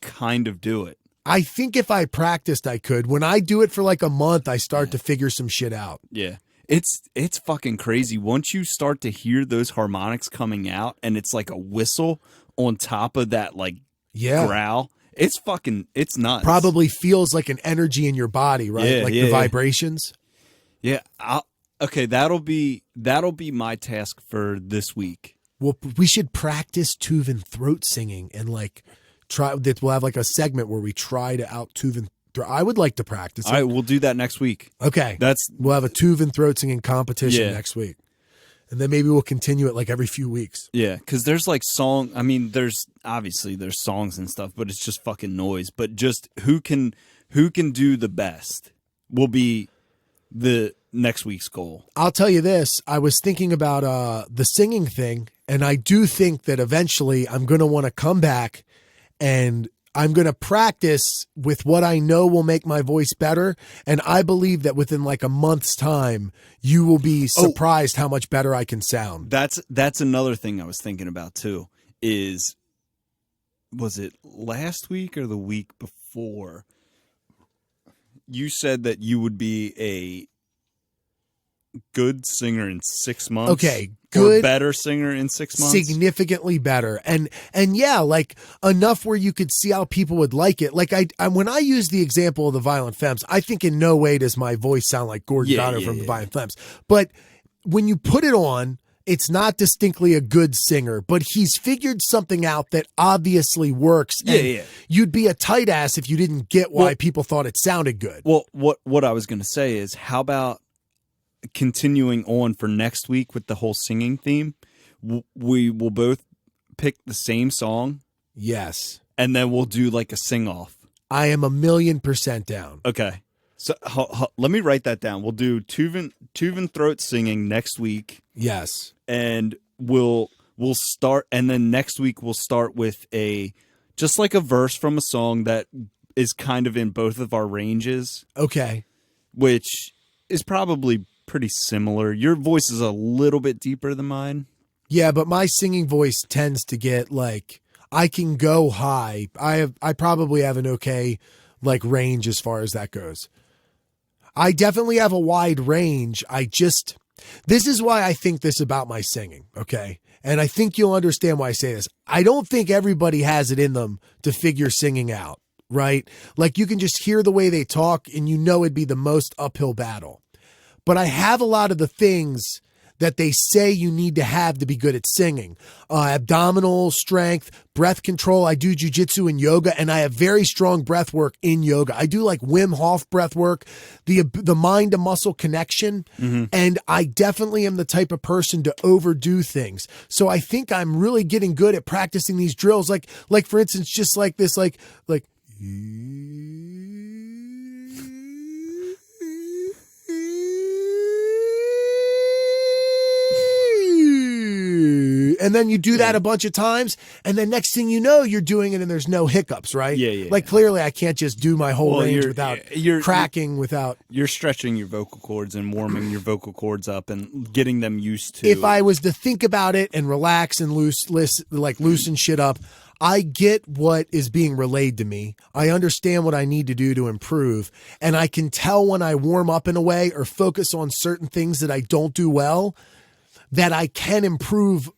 kind of do it. I think if I practiced, I could. When I do it for like a month, I start to figure some shit out. Yeah. It's fucking crazy. Once you start to hear those harmonics coming out and it's like a whistle on top of that like growl, it's nuts. Probably feels like an energy in your body, right? Yeah, like the vibrations. Yeah. Okay, that'll be my task for this week. Well, we should practice Tuvan throat singing and like try that. We'll have like a segment where we try to out Tuvan. I would like to practice it. All right, we'll do that next week. Okay. We'll have a Tuvan throat singing competition next week. And then maybe we'll continue it like every few weeks. Yeah, because there's like there's songs and stuff, but it's just fucking noise. But just who can do the best will be the next week's goal. I'll tell you this. I was thinking about the singing thing, and I do think that eventually I'm going to want to come back and I'm going to practice with what I know will make my voice better. And I believe that within like a month's time, you will be surprised how much better I can sound. That's another thing I was thinking about too, was it last week or the week before? You said that you would be a good singer in 6 months. Okay. Good, or better singer in 6 months, significantly better, and yeah, like enough where you could see how people would like it. Like I when I use the example of the Violent Femmes, I think in no way does my voice sound like Gordon Goddard from the Violent Femmes. But when you put it on, it's not distinctly a good singer, but he's figured something out that obviously works. And you'd be a tight ass if you didn't get why people thought it sounded good. Well, what I was going to say is, how about continuing on for next week with the whole singing theme? We will both pick the same song. Yes. And then we'll do like a sing-off. I am 1,000,000% down. Okay. So let me write that down. We'll do Tuvan throat singing next week. Yes. And we'll start, and then next week we'll start with just like a verse from a song that is kind of in both of our ranges. Okay. Which is probably pretty similar. Your voice is a little bit deeper than mine. Yeah, but my singing voice tends to get like, I can go high. I probably have an okay like range as far as that goes. I definitely have a wide range. This is why I think this about my singing, okay? And I think you'll understand why I say this. I don't think everybody has it in them to figure singing out, right? Like you can just hear the way they talk and you know it'd be the most uphill battle. But I have a lot of the things that they say you need to have to be good at singing. Abdominal strength, breath control. I do jujitsu and yoga, and I have very strong breath work in yoga. I do like Wim Hof breath work, the mind to muscle connection. Mm-hmm. And I definitely am the type of person to overdo things. So I think I'm really getting good at practicing these drills. Like for instance, just like this, like, and then you do that a bunch of times, and then next thing you know, you're doing it and there's no hiccups, right? Yeah. Like clearly I can't just do my whole range without cracking without... You're stretching your vocal cords and warming your vocal cords up and getting them used to... If I was to think about it and relax and loosen shit up, I get what is being relayed to me. I understand what I need to do to improve, and I can tell when I warm up in a way or focus on certain things that I don't do well, that I can improve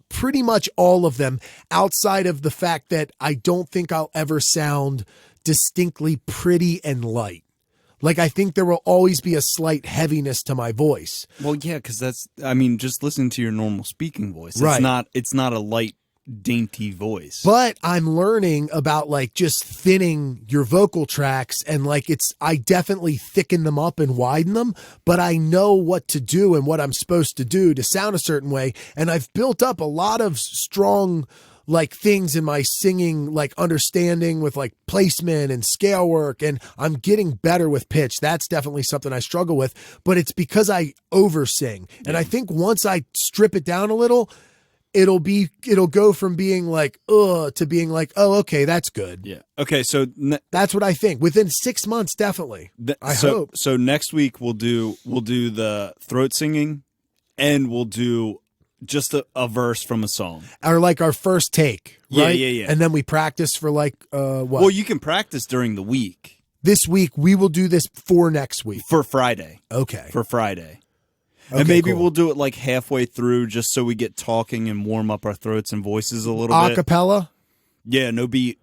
pretty much all of them, outside of the fact that I don't think I'll ever sound distinctly pretty and light. Like, I think there will always be a slight heaviness to my voice. Well, yeah, because just listen to your normal speaking voice. Right. It's not a light, dainty voice. But I'm learning about like just thinning your vocal tracks, and like I definitely thicken them up and widen them, but I know what to do and what I'm supposed to do to sound a certain way. And I've built up a lot of strong like things in my singing, like understanding with like placement and scale work, and I'm getting better with pitch. That's definitely something I struggle with, but it's because I over sing. And I think once I strip it down a little, it'll go from being like, to being like, oh, okay, that's good. Yeah. Okay. So that's what I think. Within 6 months, definitely. I hope. So next week we'll do the throat singing, and we'll do just a verse from a song, or like our first take, right? Yeah. And then we practice for like what? Well, you can practice during the week. This week we will do this for next week, for Friday. Okay. For Friday. Okay, and maybe cool. we'll do it like halfway through, just so we get talking and warm up our throats and voices a little bit. Acapella? Yeah, no beat.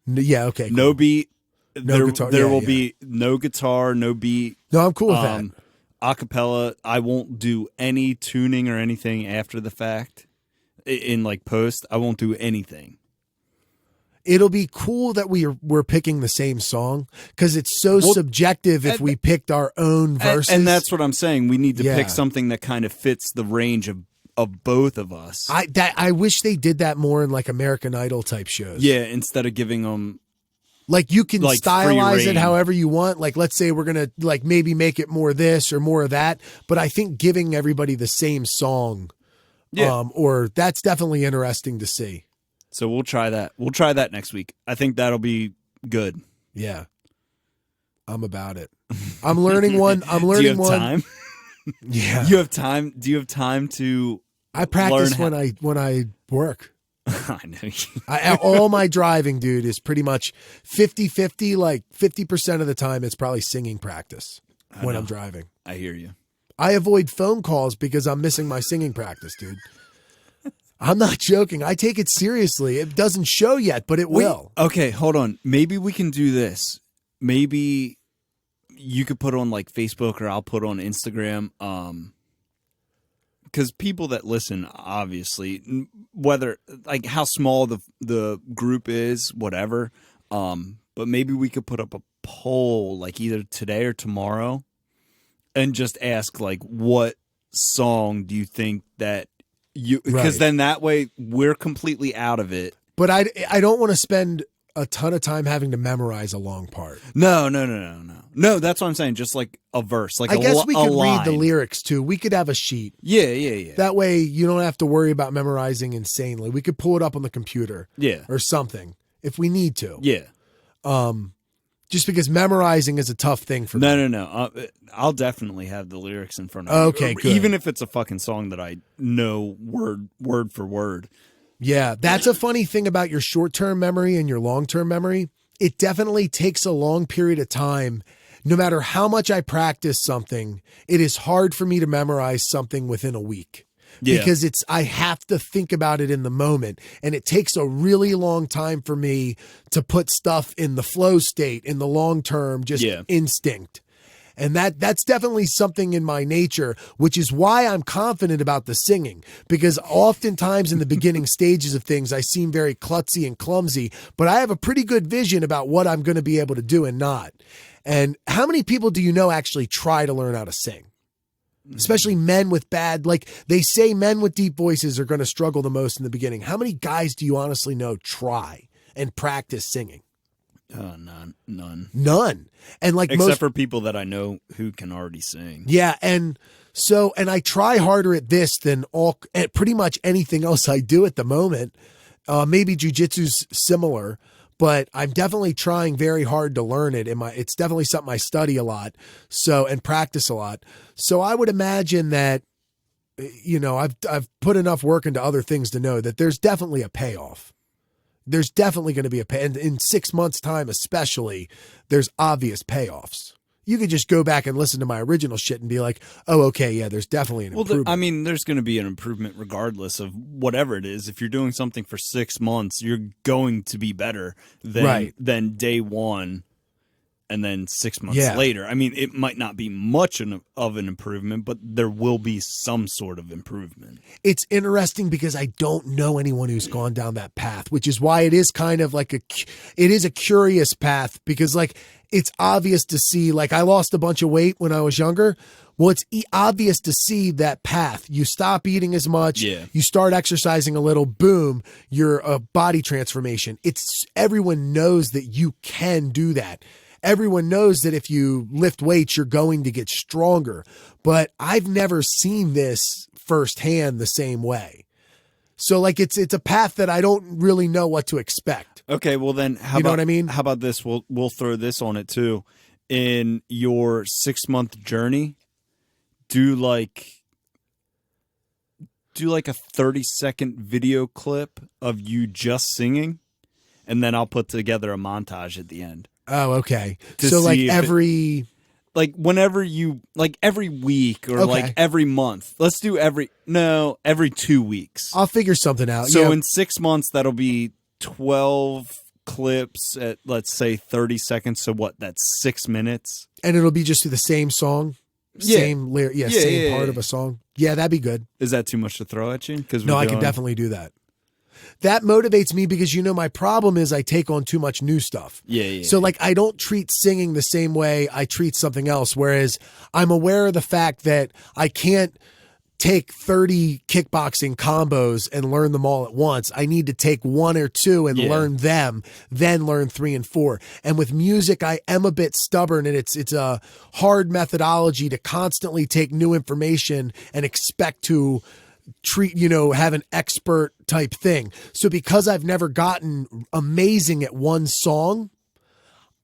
Yeah, okay. Cool. No beat. No guitar. There will be no guitar, no beat. No, I'm cool with that. Acapella. I won't do any tuning or anything after the fact. In like post, I won't do anything. It'll be cool that we're picking the same song, because it's so subjective if we picked our own verses. And that's what I'm saying. We need to pick something that kind of fits the range of both of us. I wish they did that more in like American Idol type shows. Yeah, instead of giving them... Like you can like stylize it however you want. Like let's say we're going to like maybe make it more this or more of that. But I think giving everybody the same song, or that's definitely interesting to see. So we'll try that. We'll try that next week. I think that'll be good. Yeah. I'm about it. I'm learning one. Do you have time? Yeah. You have time? Do you have time to I practice when I work. I know. All my driving, dude, is pretty much 50-50. Like 50% of the time it's probably singing practice when I'm driving. I hear you. I avoid phone calls because I'm missing my singing practice, dude. I'm not joking. I take it seriously. It doesn't show yet, but it will. Okay, hold on. Maybe we can do this. Maybe you could put on like Facebook, or I'll put on Instagram. Because people that listen, obviously, whether like how small the group is, whatever. But maybe we could put up a poll like either today or tomorrow, and just ask like, what song do you think that because then that way we're completely out of it. But I don't want to spend a ton of time having to memorize a long part. No. No, that's what I'm saying. Just like a verse, like I guess we could line. read the lyrics too. We could have a sheet. Yeah. That way you don't have to worry about memorizing insanely. We could pull it up on the computer. Yeah. Or something if we need to. Yeah. Just because memorizing is a tough thing for me. No. I'll definitely have the lyrics in front of me. Okay, good. Even if it's a fucking song that I know word for word. Yeah, that's a funny thing about your short-term memory and your long-term memory. It definitely takes a long period of time. No matter how much I practice something, it is hard for me to memorize something within a week. Yeah. Because I have to think about it in the moment. And it takes a really long time for me to put stuff in the flow state, in the long term, just instinct. And that's definitely something in my nature, which is why I'm confident about the singing. Because oftentimes in the beginning stages of things, I seem very klutzy and clumsy, but I have a pretty good vision about what I'm going to be able to do and not. And how many people do you know actually try to learn how to sing? Especially men with bad, like they say men with deep voices are going to struggle the most in the beginning. How many guys do you honestly know try and practice singing? None. And like except for people that I know who can already sing. Yeah. And I try harder at this than at pretty much anything else I do at the moment. Maybe jujitsu's similar, but I'm definitely trying very hard to learn it. It's definitely something I study a lot. And practice a lot. So I would imagine that, I've put enough work into other things to know that there's definitely a payoff. There's definitely going to be a pay. And in 6 months' time, especially, there's obvious payoffs. You could just go back and listen to my original shit and be like, oh, okay, yeah, there's definitely an improvement. There's going to be an improvement regardless of whatever it is. If you're doing something for 6 months, you're going to be better than day one. And then 6 months later, it might not be much of an improvement, but there will be some sort of improvement. It's interesting because I don't know anyone who's gone down that path, which is why it is kind of like it is a curious path because like it's obvious to see, like I lost a bunch of weight when I was younger. Well, it's obvious to see that path. You stop eating as much. Yeah. You start exercising a little. Boom. You're a body transformation. Everyone knows that you can do that. Everyone knows that if you lift weights, you're going to get stronger. But I've never seen this firsthand the same way. So like it's a path that I don't really know what to expect. Okay, well then know what I mean? How about this? We'll throw this on it too. In your 6 month journey, do like a 30-second video clip of you just singing, and then I'll put together a montage at the end. Oh, okay. So like every week or like every month. Let's do every 2 weeks. I'll figure something out. So in 6 months, that'll be 12 clips at, let's say, 30 seconds. So what? That's 6 minutes. And it'll be just the same song? Same lyric. Same part of a song. Yeah, that'd be good. Is that too much to throw at you? No, I can definitely do that. That motivates me because, my problem is I take on too much new stuff. Yeah. So like I don't treat singing the same way I treat something else. Whereas I'm aware of the fact that I can't take 30 kickboxing combos and learn them all at once. I need to take 1 or 2 and learn them, then learn 3 and 4. And with music, I am a bit stubborn, and it's a hard methodology to constantly take new information and expect to have an expert type thing. So because I've never gotten amazing at one song,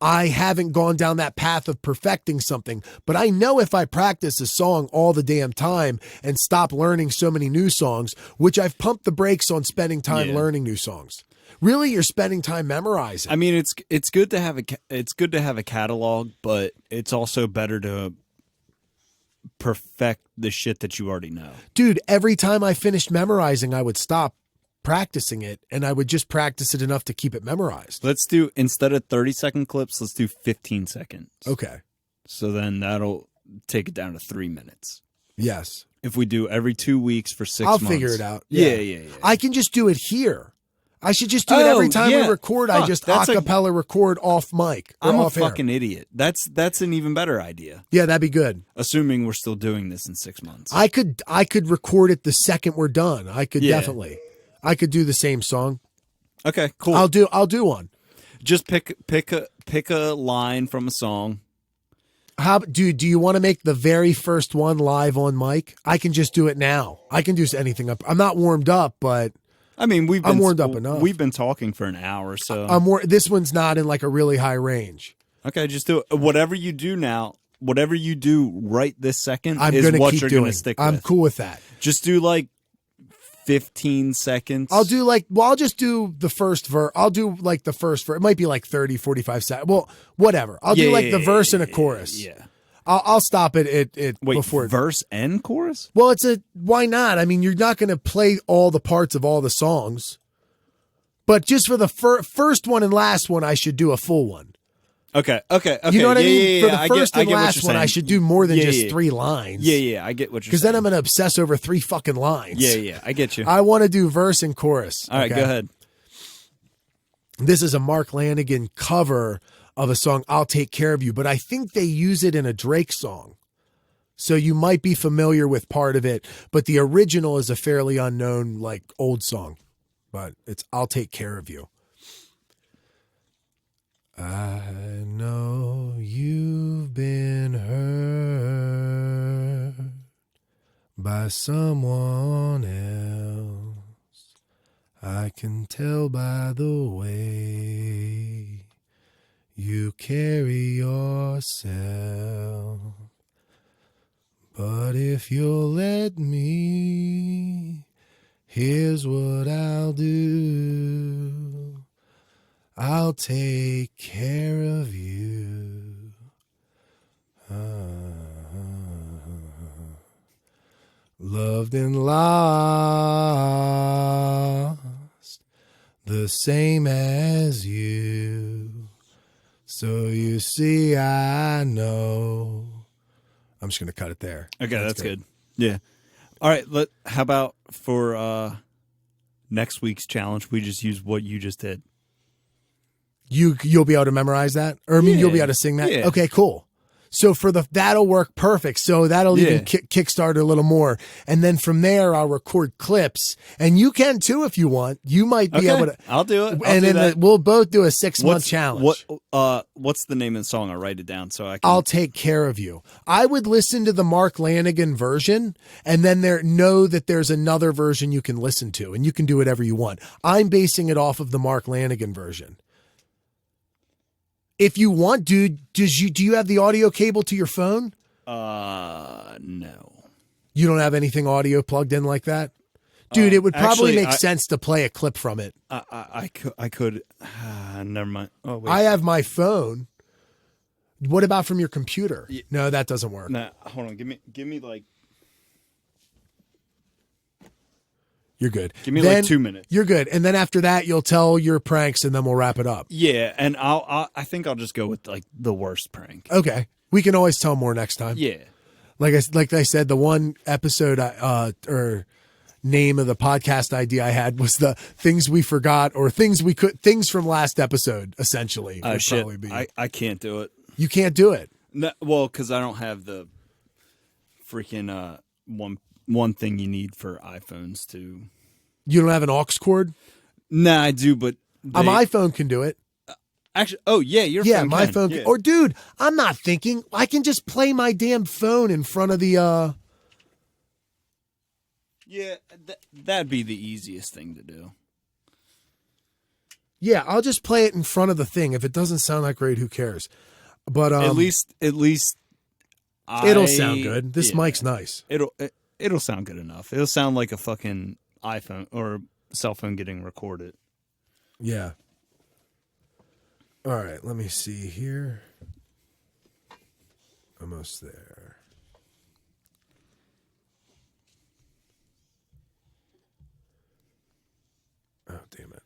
I haven't gone down that path of perfecting something. But I know if I practice a song all the damn time and stop learning so many new songs, which I've pumped the brakes on spending time learning new songs. Really, you're spending time memorizing. It's good to have a catalog, but it's also better to perfect the shit that you already know. Dude, every time I finished memorizing, I would stop practicing it, and I would just practice it enough to keep it memorized. Let's do, instead of 30-second clips, let's do 15 seconds. Okay. So then that'll take it down to 3 minutes. Yes. If we do every 2 weeks for 6 months. I'll figure it out. Yeah. I can just do it here. I should just do it every time we record. I just acapella record off mic. I'm off a fucking idiot. That's an even better idea. Yeah, that'd be good. Assuming we're still doing this in 6 months. I could record it the second we're done. I could definitely. I could do the same song. Okay, cool. I'll do one. Just pick a line from a song. How do you want to make the very first one live on mic? I can just do it now. I can do anything up. I'm not warmed up, but I mean, I'm warmed up enough. We've been talking for an hour, so This one's not in like a really high range. Okay, just do it. Whatever you do now, whatever you do right this second I'm is gonna what keep you're doing. going to stick with. I'm cool with that. Just do like 15 seconds. I'll just do the first verse. I'll do like the first verse. It might be like 30, 45 seconds. Well, whatever. I'll do like the verse and a chorus. Yeah. I'll stop it Wait, before verse and chorus? Well, why not? I mean, you're not going to play all the parts of all the songs. But just for the first one and last one, I should do a full one. Okay. You know what I mean? Yeah, for the first and last one, I should do more than just 3 lines. Yeah, I get what you're saying. Because then I'm going to obsess over 3 fucking lines. Yeah, I get you. I want to do verse and chorus. All right, go ahead. This is a Mark Lanigan cover of a song, I'll Take Care of You, but I think they use it in a Drake song. So you might be familiar with part of it, but the original is a fairly unknown, like, old song. But it's I'll Take Care of You. I know you've been hurt by someone else. I can tell by the way you carry yourself. But if you'll let me, here's what I'll do. I'll take care of you. Loved and lost, the same as you. So you see, I know. I'm just going to cut it there. Okay, that's good. Yeah. All right, how about for next week's challenge, we just use what you just did? You'll be able to memorize that? Or I mean, you'll be able to sing that? Yeah. Okay, cool. So that'll work perfect. So that'll even kickstart it a little more. And then from there, I'll record clips. And you can too if you want. You might be able to. I'll do it. We'll both do a 6-month challenge. What's the name of the song? I'll write it down so I can. I'll Take Care of You. I would listen to the Mark Lanigan version and then know that there's another version you can listen to. And you can do whatever you want. I'm basing it off of the Mark Lanigan version. If you want, dude, do you have the audio cable to your phone? No. You don't have anything audio plugged in like that? Dude, it would probably make sense to play a clip from it. I could. Never mind. Oh, wait. I have my phone. What about from your computer? Yeah. No, that doesn't work. Nah, hold on. Give me like. You're good. Give me like 2 minutes. You're good. And then after that, you'll tell your pranks and then we'll wrap it up. Yeah, and I think I'll just go with like the worst prank. Okay. We can always tell more next time. Yeah. Like I said, the one episode or name of the podcast idea I had was the things we forgot or things from last episode, essentially. Shit. I can't do it. You can't do it. No, well, because I don't have the freaking one thing you need for iPhones to. You don't have an aux cord? Nah, I do, but my iPhone can do it. Actually, oh yeah, your phone. Yeah, my phone. Can. Or dude, I'm not thinking. I can just play my damn phone in front of the. Yeah, that'd be the easiest thing to do. Yeah, I'll just play it in front of the thing. If it doesn't sound that great, who cares? But at least it'll sound good. This mic's nice. It'll sound good enough. It'll sound like a fucking iPhone or cell phone getting recorded. Yeah. All right, let me see here. Almost there. Oh, damn it.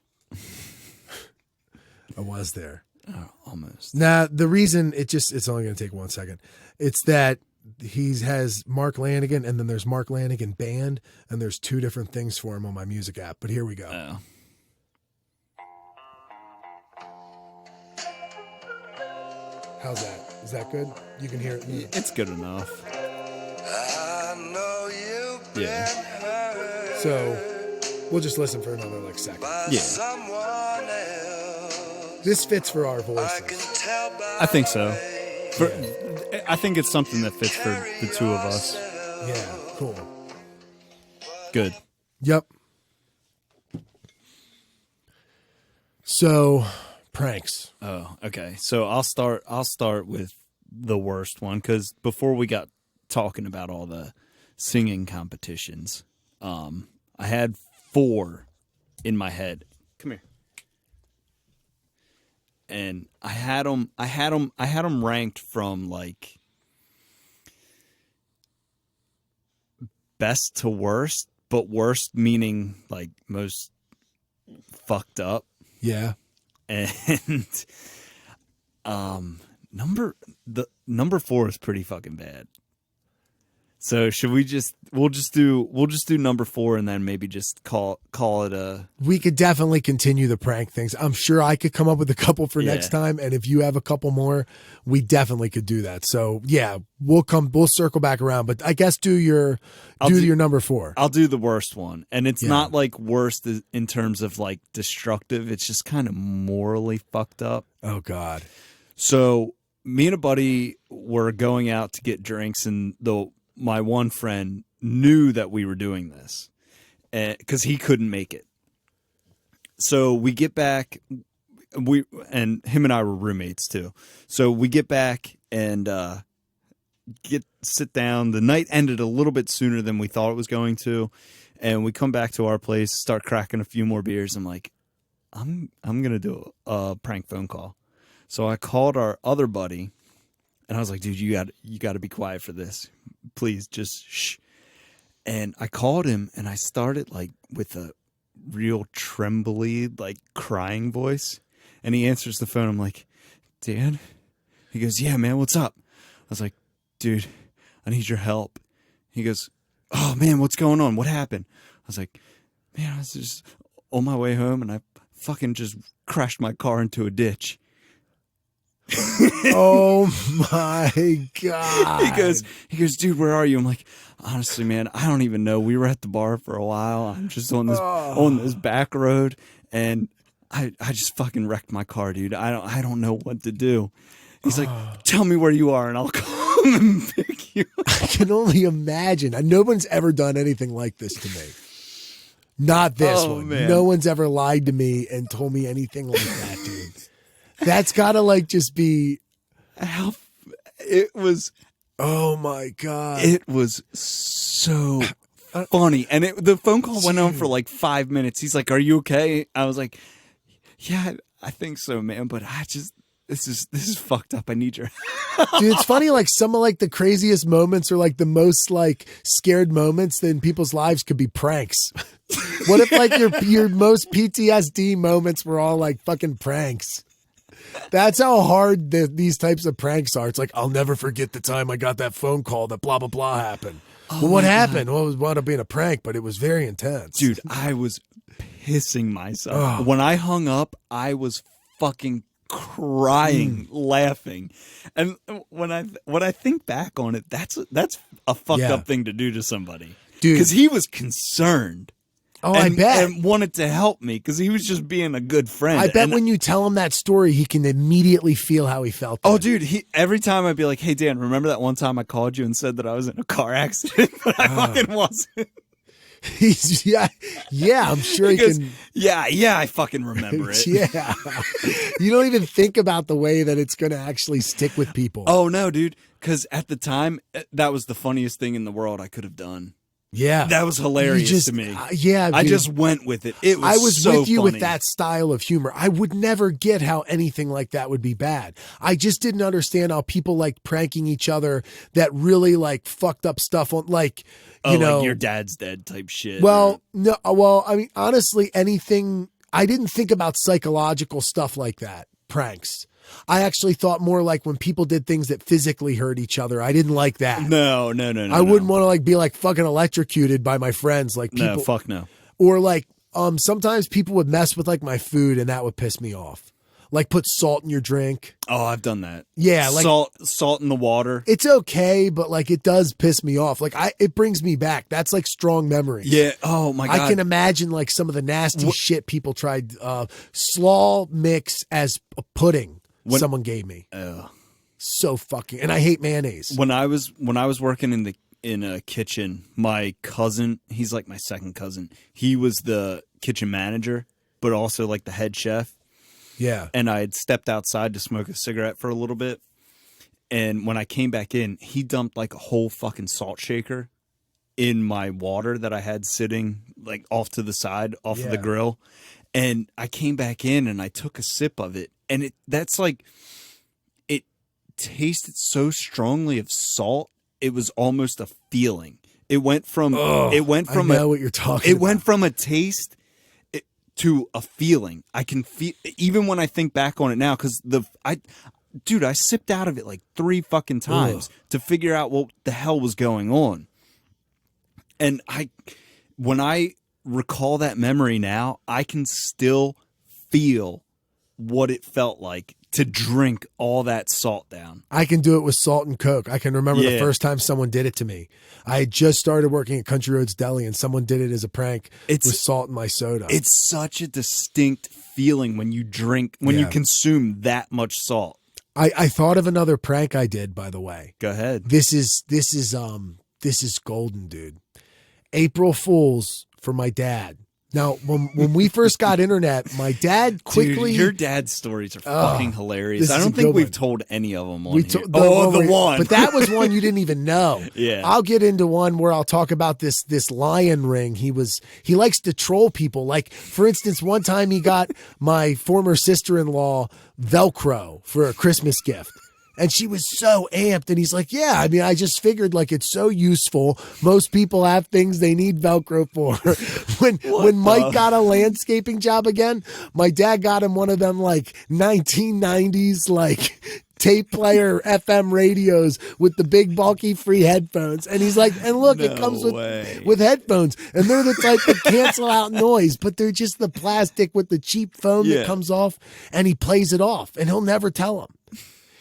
I was there. Oh, almost. Now, the reason it's only going to take 1 second. It's that he has Mark Lanigan, and then there's Mark Lanigan Band, and there's 2 different things for him on my music app. But here we go. Oh. How's that? Is that good? You can hear it? Yeah, it's good enough. I know you've been hurt. So we'll just listen for another second. By someone else. This fits for our I voices. can tell by I think so. I think it's something that fits for the two of us. Yeah, cool. Good. Yep. So, pranks. Oh, okay. So I'll start with the worst one, because before we got talking about all the singing competitions, I had 4 in my head. Come here. And I had them ranked from like best to worst, but worst meaning like most fucked up. Yeah. And number 4 is pretty fucking bad. So should we'll just do number 4 and then maybe just call it a. We could definitely continue the prank things. I'm sure I could come up with a couple for next time, and if you have a couple more, we definitely could do that. So yeah, we'll circle back around. But I guess do your number 4. I'll do the worst one, and it's not like worst in terms of like destructive. It's just kind of morally fucked up. Oh God. So me and a buddy were going out to get drinks, and my one friend knew that we were doing this because he couldn't make it. So we get back, and him and I were roommates too. So we get back and sit down. The night ended a little bit sooner than we thought it was going to, and we come back to our place, start cracking a few more beers. I'm like, I'm gonna do a prank phone call. So I called our other buddy, and I was like, dude, you got to be quiet for this. Please, just shh. And I called him, and I started like with a real trembly, like crying voice. And he answers the phone. I'm like, Dan? He goes, yeah, man, what's up? I was like, dude, I need your help. He goes, oh, man, what's going on? What happened? I was like, man, I was just on my way home, and I fucking just crashed my car into a ditch. Oh my God. He goes, dude, where are you? I'm like, honestly, man, I don't even know. We were at the bar for a while. I'm just on this back road, and I just fucking wrecked my car, dude. I don't know what to do. He's like, tell me where you are, and I'll come and pick you up. I can only imagine. No one's ever done anything like this to me. Not this one. Man. No one's ever lied to me and told me anything like that, dude. That's gotta like just be. It was. Oh my God. It was so funny, and the phone call went on for like 5 minutes. He's like, "Are you okay?" I was like, "Yeah, I think so, man." But this is fucked up. I need your help. Dude, it's funny. Like some of like the craziest moments or like the most like scared moments in people's lives could be pranks. What if like your most PTSD moments were all like fucking pranks? That's how hard these types of pranks are. It's like, I'll never forget the time I got that phone call that blah, blah, blah happened. Well, what happened? Well, it was wound up being a prank, but it was very intense. Dude, I was pissing myself. When I hung up, I was fucking crying, laughing. And when I think back on it, that's a fucked up thing to do to somebody. Dude. Because he was concerned. Oh, I bet. And wanted to help me because he was just being a good friend. I bet when you tell him that story, he can immediately feel how he felt. Oh, dude, every time I'd be like, hey, Dan, remember that one time I called you and said that I was in a car accident? But I fucking wasn't. I'm sure he can. Yeah, I fucking remember it. Yeah. You don't even think about the way that it's going to actually stick with people. Oh, no, dude. Because at the time, that was the funniest thing in the world I could have done. Yeah. That was hilarious to me. Yeah. I just went with it. It was I was so with you funny. with that style of humor. I would never get how anything like that would be bad. I just didn't understand how people like pranking each other that really like fucked up stuff on like, you know, like your dad's dead type shit. Well, no, well, I mean, honestly, anything, I didn't think about psychological stuff like that, pranks. I actually thought more like when people did things that physically hurt each other. I didn't like that. No. I wouldn't want to like be like fucking electrocuted by my friends. Like people, no, fuck no. Or like sometimes people would mess with like my food and that would piss me off. Like put salt in your drink. Oh, I've done that. Yeah, like salt in the water. it's okay, but like it does piss me off. Like it brings me back. That's like strong memories. Yeah. Oh my God. I can imagine like some of the nasty shit people tried. Slaw mix as a pudding. Someone gave me. So fucking, and I hate mayonnaise. When I was working in a kitchen, my cousin, he's like my second cousin. He was the kitchen manager, but also like the head chef. Yeah. And I had stepped outside to smoke a cigarette for a little bit. And when I came back in, he dumped like a whole fucking salt shaker in my water that I had sitting like off to the side, off of the grill. And I came back in and I took a sip of it. And that's like, it tasted so strongly of salt. It was almost a feeling. It went from I know what you're talking It about. went from a taste to a feeling. I can feel, even when I think back on it now, because I sipped out of it like 3 fucking times to figure out what the hell was going on. And when I recall that memory now, I can still feel what it felt like to drink all that salt down. I can do it with salt and Coke. I can remember the first time someone did it to me. I had just started working at Country Roads Deli and someone did it as a prank with salt in my soda. It's such a distinct feeling when you drink, when you consume that much salt. I thought of another prank I did, by the way. Go ahead. This is golden, dude. April Fools for my dad. Now, when we first got internet, my dad quickly... Dude, your dad's stories are fucking hilarious. I is a don't think good we've one. told any of them on here. The one. But that was one you didn't even know. Yeah. I'll get into one where I'll talk about this lion ring. He likes to troll people. Like, for instance, one time he got my former sister-in-law Velcro for a Christmas gift. And she was so amped. And he's like, yeah, I mean, I just figured like it's so useful. Most people have things they need Velcro for. when Mike got a landscaping job again, my dad got him one of them like 1990s like tape player FM radios with the big bulky free headphones. And he's like, and look, it comes with headphones. And they're the type that cancel out noise, but they're just the plastic with the cheap foam that comes off. And he plays it off and he'll never tell him.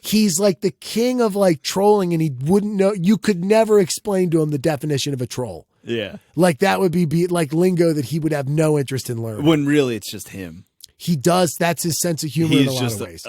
He's like the king of like trolling and he wouldn't know. You could never explain to him the definition of a troll. Yeah. Like that would be like lingo that he would have no interest in learning. When really it's just him. He does. That's his sense of humor in a lot of ways.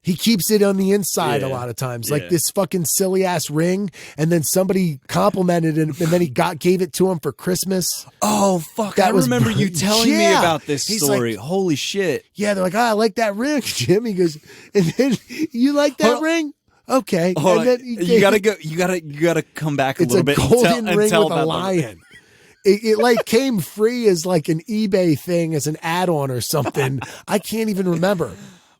He keeps it on the inside a lot of times, like this fucking silly ass ring. And then somebody complimented it and then he gave it to him for Christmas. Oh, fuck. I remember you telling me about this story. Like, holy shit. Yeah. They're like, I like that ring, Jim. He goes, and then you like that ring? Okay. And then you gotta come back a little bit. It's a golden ring with a lion. It like came free as like an eBay thing as an add-on or something. I can't even remember.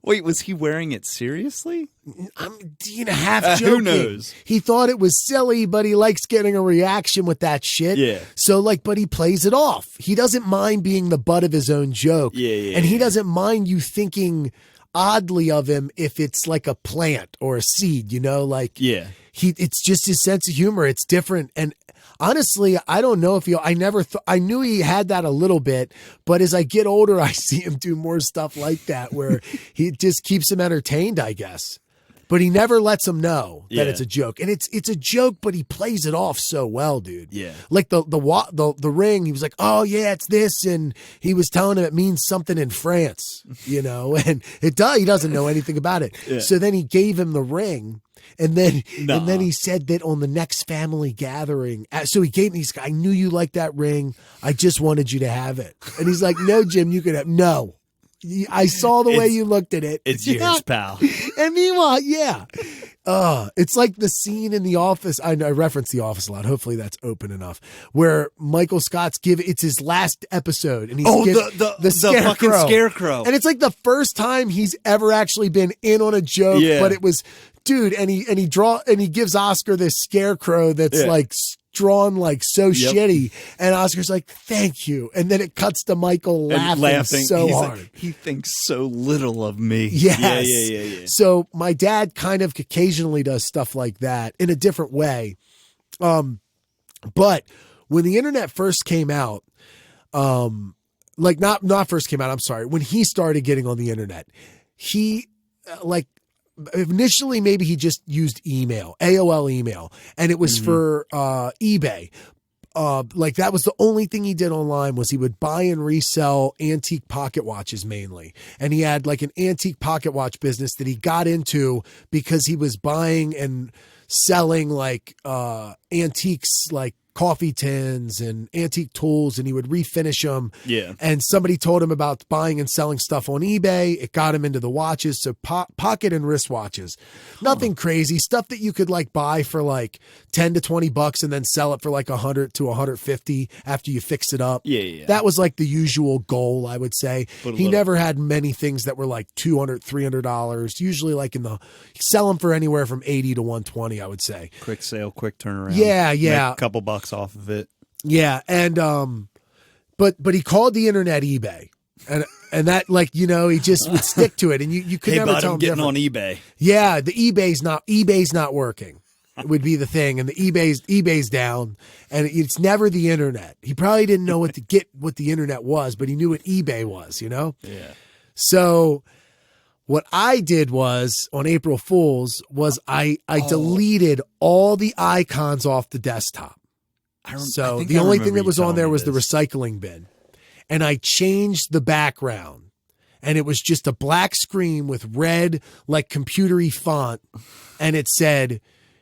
Wait, was he wearing it seriously? I'm half joking. Who knows? He thought it was silly, but he likes getting a reaction with that shit. Yeah. So but he plays it off. He doesn't mind being the butt of his own joke. Yeah. And he doesn't mind you thinking oddly of him if it's like a plant or a seed, like it's just his sense of humor. It's different. And honestly, I don't know if I knew he had that a little bit, but as I get older, I see him do more stuff like that where he just keeps him entertained, I guess. But he never lets him know that it's a joke. And it's a joke, but he plays it off so well, dude. Yeah. Like the ring, he was like, oh yeah, it's this. And he was telling him it means something in France, and he doesn't know anything about it. Yeah. So then he gave him the ring. And then he said that on the next family gathering. So he gave me, I knew you liked that ring. I just wanted you to have it. And he's like, no, Jim, you could have, no. I saw the way you looked at it. It's yours, pal. And meanwhile, it's like the scene in The Office. I reference The Office a lot. Hopefully that's open enough. Where Michael Scott's it's his last episode, and he's the fucking scarecrow. And it's like the first time he's ever actually been in on a joke. Yeah. But it was, dude, and he gives Oscar this scarecrow that's like drawn like so shitty, and Oscar's like, thank you, and then it cuts to Michael laughing so hard. Like, he thinks so little of me. Yes. Yeah. So my dad kind of occasionally does stuff like that in a different way. But when the internet first came out, not first came out, I'm sorry, when he started getting on the internet, he like initially maybe he just used email, AOL email, and it was for eBay. Like that was the only thing he did online was he would buy and resell antique pocket watches mainly. And he had like an antique pocket watch business that he got into because he was buying and selling like antiques, like coffee tins and antique tools, and he would refinish them. Yeah. And somebody told him about buying and selling stuff on eBay. It got him into the watches. So pocket and wrist watches, nothing crazy stuff that you could like buy for like 10 to 20 bucks and then sell it for like 100 to 150 after you fix it up. Yeah. That was like the usual goal, I would say. He never had many things that were like $200, $300, usually like sell them for anywhere from 80 to 120, I would say. Quick sale, quick turnaround. Yeah. Make a couple bucks off of it. Yeah. And, but he called the internet eBay, and that, like, you know, he just would stick to it, and you could never tell him getting different. on eBay. Yeah. The eBay's not working. It would be the thing. And the eBay's down, and it's never the internet. He probably didn't know what the internet was, but he knew what eBay was, you know? Yeah. So what I did was on April Fool's was I deleted all the icons off the desktop. So the only thing that was on there was the recycling bin, and I changed the background, and it was just a black screen with red, like computery font. And it said,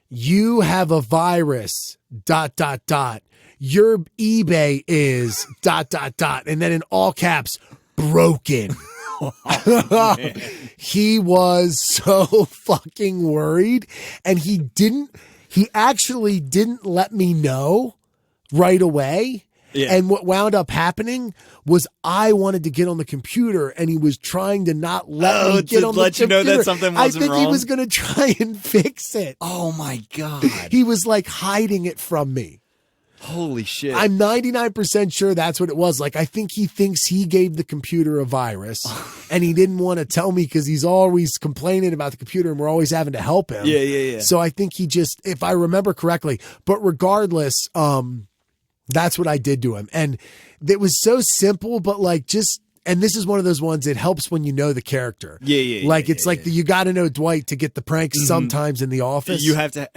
"You have a virus, ... Your eBay is ... And then in all caps, broken." He was so fucking worried, and he actually didn't let me know right away. Yeah. And what wound up happening was I wanted to get on the computer, and he was trying to not let me get on the computer. Let you know that something wasn't wrong. I think he was going to try and fix it. Oh my God. He was like hiding it from me. Holy shit. I'm 99% sure that's what it was. Like, I think he thinks he gave the computer a virus and he didn't want to tell me because he's always complaining about the computer and we're always having to help him. Yeah. So I think he just, if I remember correctly, but regardless, that's what I did to him. And it was so simple, but like just, and this is one of those ones, it helps when you know the character. Yeah. Like it's like you got to know Dwight to get the pranks sometimes in the office. You have to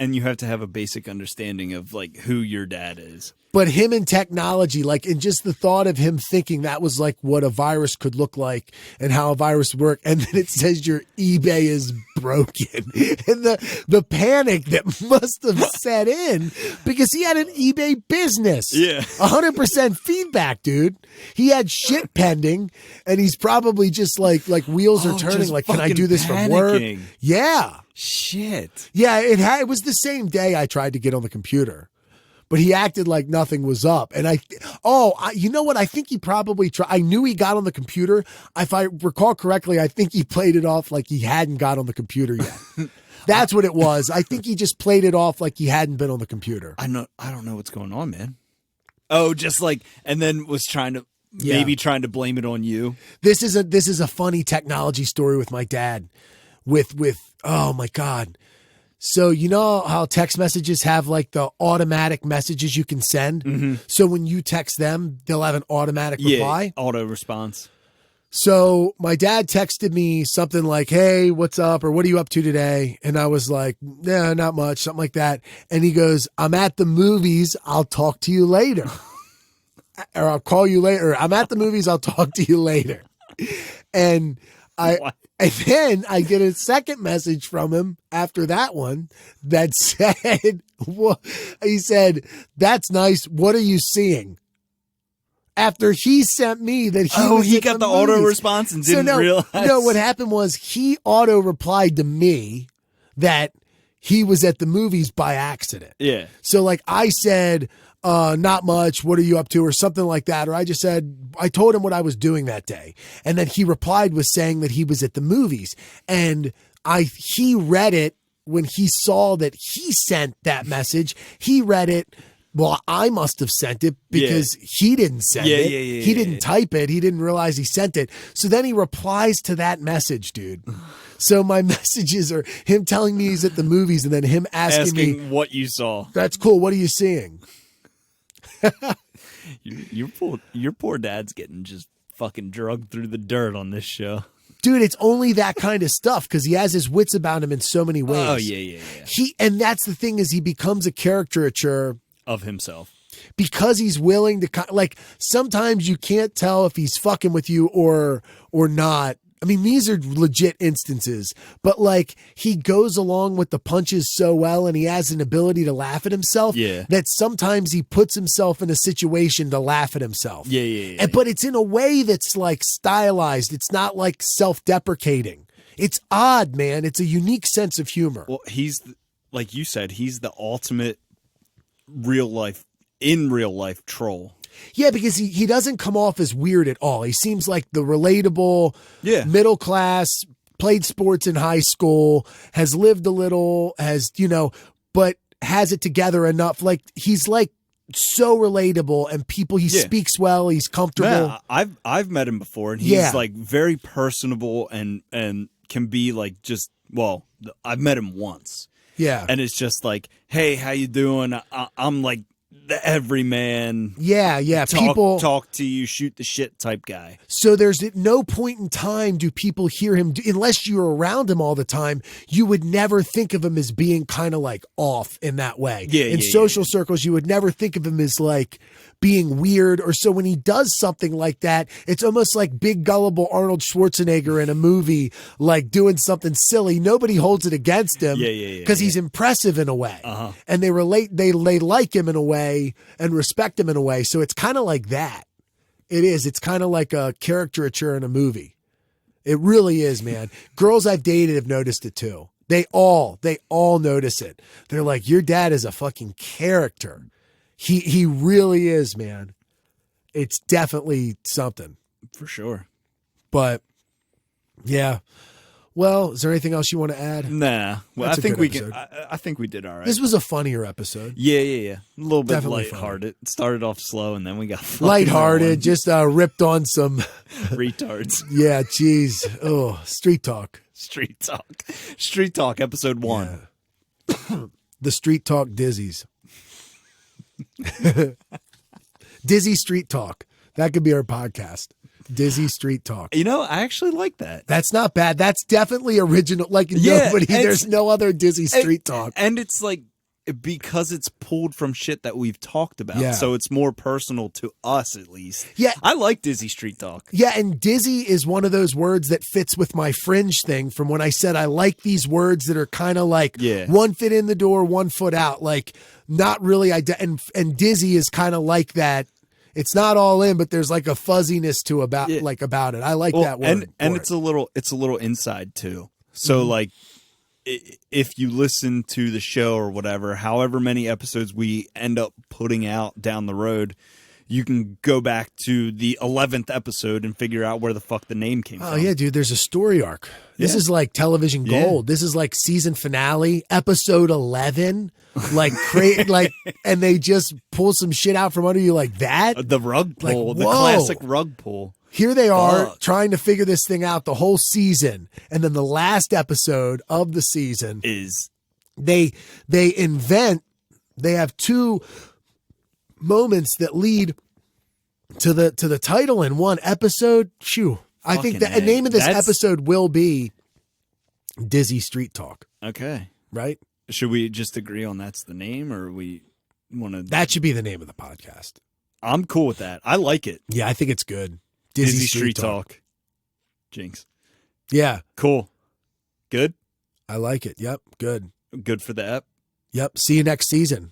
have a basic understanding of like who your dad is. But him and technology, like, and just the thought of him thinking that was like what a virus could look like and how a virus would work. And then it says your eBay is broken. And the panic that must have set in because he had an eBay business. Yeah. 100% feedback, dude. He had shit pending and he's probably just like wheels are turning. Like, can I do this from work? Yeah. Shit. Yeah. It was the same day I tried to get on the computer. But he acted like nothing was up. And you know what? I think he probably tried. I knew he got on the computer. If I recall correctly, I think he played it off like he hadn't got on the computer yet. That's what it was. I think he just played it off like he hadn't been on the computer. I don't know what's going on, man. Oh, just like, and then was trying to blame it on you. This is a funny technology story with my dad with, oh my God. So you know how text messages have like the automatic messages you can send? Mm-hmm. So when you text them, they'll have an automatic reply. Auto response. So my dad texted me something like, "Hey, what's up?" or "What are you up to today?" And I was like, "Nah, not much," something like that. And he goes, "I'm at the movies. I'll talk to you later." Or "I'll call you later." "I'm at the movies. I'll talk to you later." And and then I get a second message from him after that one that said, he said, "That's nice. What are you seeing?" After he sent me that he got the auto response and didn't realize. No, what happened was he auto replied to me that he was at the movies by accident. Yeah. So like I said, "Not much. What are you up to?" or something like that. Or I just said, I told him what I was doing that day. And then he replied with saying that he was at the movies. And he read it when he saw that he sent that message. He read it. Well, I must have sent it because he didn't send it. He didn't type it. He didn't realize he sent it. So then he replies to that message, dude. So my messages are him telling me he's at the movies and then him asking me what you saw. "That's cool. What are you seeing?" Your poor dad's getting just fucking drugged through the dirt on this show. Dude, it's only that kind of stuff because he has his wits about him in so many ways. Oh, yeah. And that's the thing is he becomes a caricature Of himself. because he's willing to, like, sometimes you can't tell if he's fucking with you or not. I mean, these are legit instances, but like he goes along with the punches so well and he has an ability to laugh at himself that sometimes he puts himself in a situation to laugh at himself. Yeah. But it's in a way that's like stylized. It's not like self-deprecating. It's odd, man. It's a unique sense of humor. Well, he's, like you said, he's the ultimate real life troll. Yeah, because he doesn't come off as weird at all. He seems like the relatable, middle class, played sports in high school, has lived a little, but has it together enough. Like he's like so relatable and he speaks well, he's comfortable. Yeah, I've met him before and he's like very personable and can be like I've met him once. Yeah. And it's just like, hey, how you doing? I'm like the everyman. Yeah. People talk to you, shoot the shit type guy. So there's at no point in time do people hear him, unless you're around him all the time, you would never think of him as being kind of like off in that way. In social circles, you would never think of him as like being weird. Or so when he does something like that, it's almost like big gullible Arnold Schwarzenegger in a movie, like doing something silly. Nobody holds it against him because he's impressive in a way. And they like him in a way and respect him in a way. So it's kind of like that. It is. It's kind of like a caricature in a movie. It really is, man. Girls I've dated have noticed it too. They all notice it. They're like, your dad is a fucking character. He really is, man. It's definitely something. For sure. But yeah. Well, is there anything else you want to add? Nah. Well, I think we can. I think we did all right. This was a funnier episode. Yeah. A little bit Definitely lighthearted. It started off slow and then we got lighthearted. Just ripped on some retards. Yeah, geez. Oh, street talk. Street talk. Episode 1. Yeah. The street talk dizzies. Dizzy Street Talk. That could be our podcast. Dizzy Street Talk. You know, I actually like that. That's not bad. That's definitely original. Like nobody, there's no other Dizzy Street Talk. And it's like, because it's pulled from shit that we've talked about. Yeah. So it's more personal to us, at least. Yeah. I like Dizzy Street Talk. Yeah. And dizzy is one of those words that fits with my fringe thing from when I said I like these words that are kind of like one foot in the door, 1 foot out. Like not really. And dizzy is kind of like that. It's not all in, but there's like a fuzziness to about it. I like that word. And it's a little inside too. So like, if you listen to the show or whatever, however many episodes we end up putting out down the road, you can go back to the 11th episode and figure out where the fuck the name came from. Oh yeah, dude, there's a story arc. This is like television gold. This is like season finale, episode 11. Like and they just pull some shit out from under you like that. The rug pull, like, the classic rug pull. Here they are trying to figure this thing out the whole season. And then the last episode of the season is they have two moments that lead to the title in one episode. Phew. I think the name of this episode will be Dizzy Street Talk. Okay. Right? Should we just agree on that's the name, or we want to? That should be the name of the podcast. I'm cool with that. I like it. Yeah, I think it's good. Dizzy Street Talk. Jinx. Yeah. Cool. Good? I like it. Yep. Good. Good for the ep? Yep. See you next season.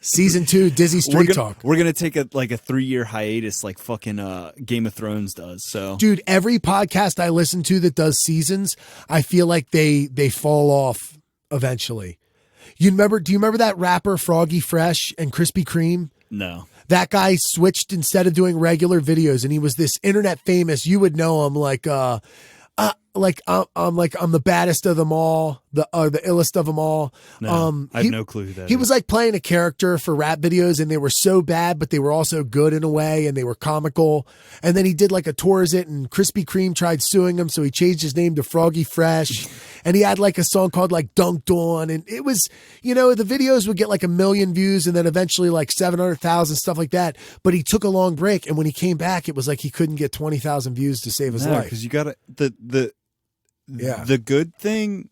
Season 2, Dizzy Street Talk. We're going to take a 3-year hiatus like fucking Game of Thrones does. So, dude, every podcast I listen to that does seasons, I feel like they fall off eventually. Do you remember that rapper Froggy Fresh and Krispy Kreme? No. That guy switched instead of doing regular videos, and he was this internet famous. You would know him like I'm the baddest of them all, the illest of them all. No, I have no clue who that He is. was like playing a character for rap videos, and they were so bad, but they were also good in a way, and they were comical. And then he did like a tour of it, and Krispy Kreme tried suing him, so he changed his name to Froggy Fresh. And he had like a song called like Dunked On, and it was, the videos would get like 1 million views, and then eventually like 700,000, stuff like that. But he took a long break, and when he came back, it was like he couldn't get 20,000 views to save his life. Because you got to the good thing,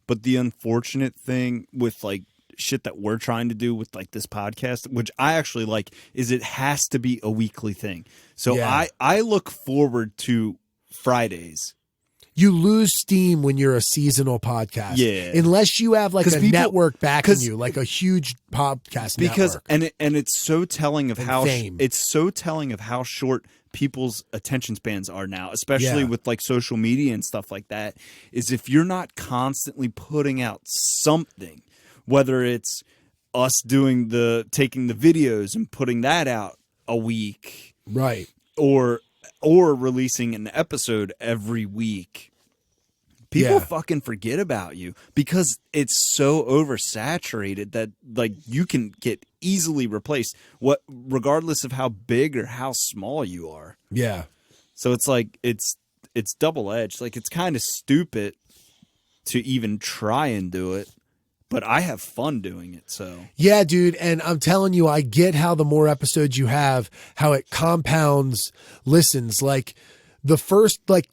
but the unfortunate thing with like shit that we're trying to do with like this podcast, which I actually like, is it has to be a weekly thing. So I look forward to Fridays. You lose steam when you're a seasonal podcast. Yeah. Unless you have like a network backing you, like a huge podcast network. And it's so telling of how fame. It's so telling of how short people's attention spans are now, especially with like social media and stuff like that, is if you're not constantly putting out something, whether it's us taking the videos and putting that out a week. Right. Or releasing an episode every week, people fucking forget about you because it's so oversaturated that like you can get easily replaced, regardless of how big or how small you are. Yeah. So it's like it's double-edged. Like it's kind of stupid to even try and do it, but I have fun doing it. So yeah, dude. And I'm telling you, I get how the more episodes you have, how it compounds listens. Like the first, like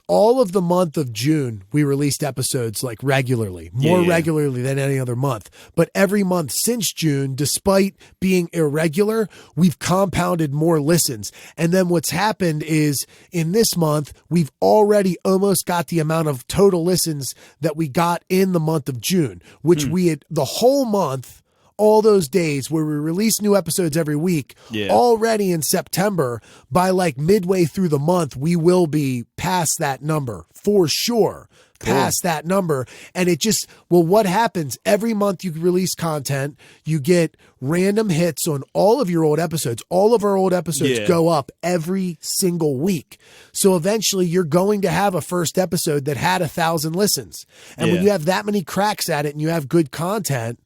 all of the month of June, we released episodes like regularly, more regularly than any other month. But every month since June, despite being irregular, we've compounded more listens. And then what's happened is in this month, we've already almost got the amount of total listens that we got in the month of June, which we had the whole month. All those days where we release new episodes every week, already in September, by like midway through the month, we will be past that number for sure. Past that number. And it just, what happens every month you release content, you get random hits on all of your old episodes. All of our old episodes go up every single week. So eventually you're going to have a first episode that had 1,000 listens. And when you have that many cracks at it and you have good content,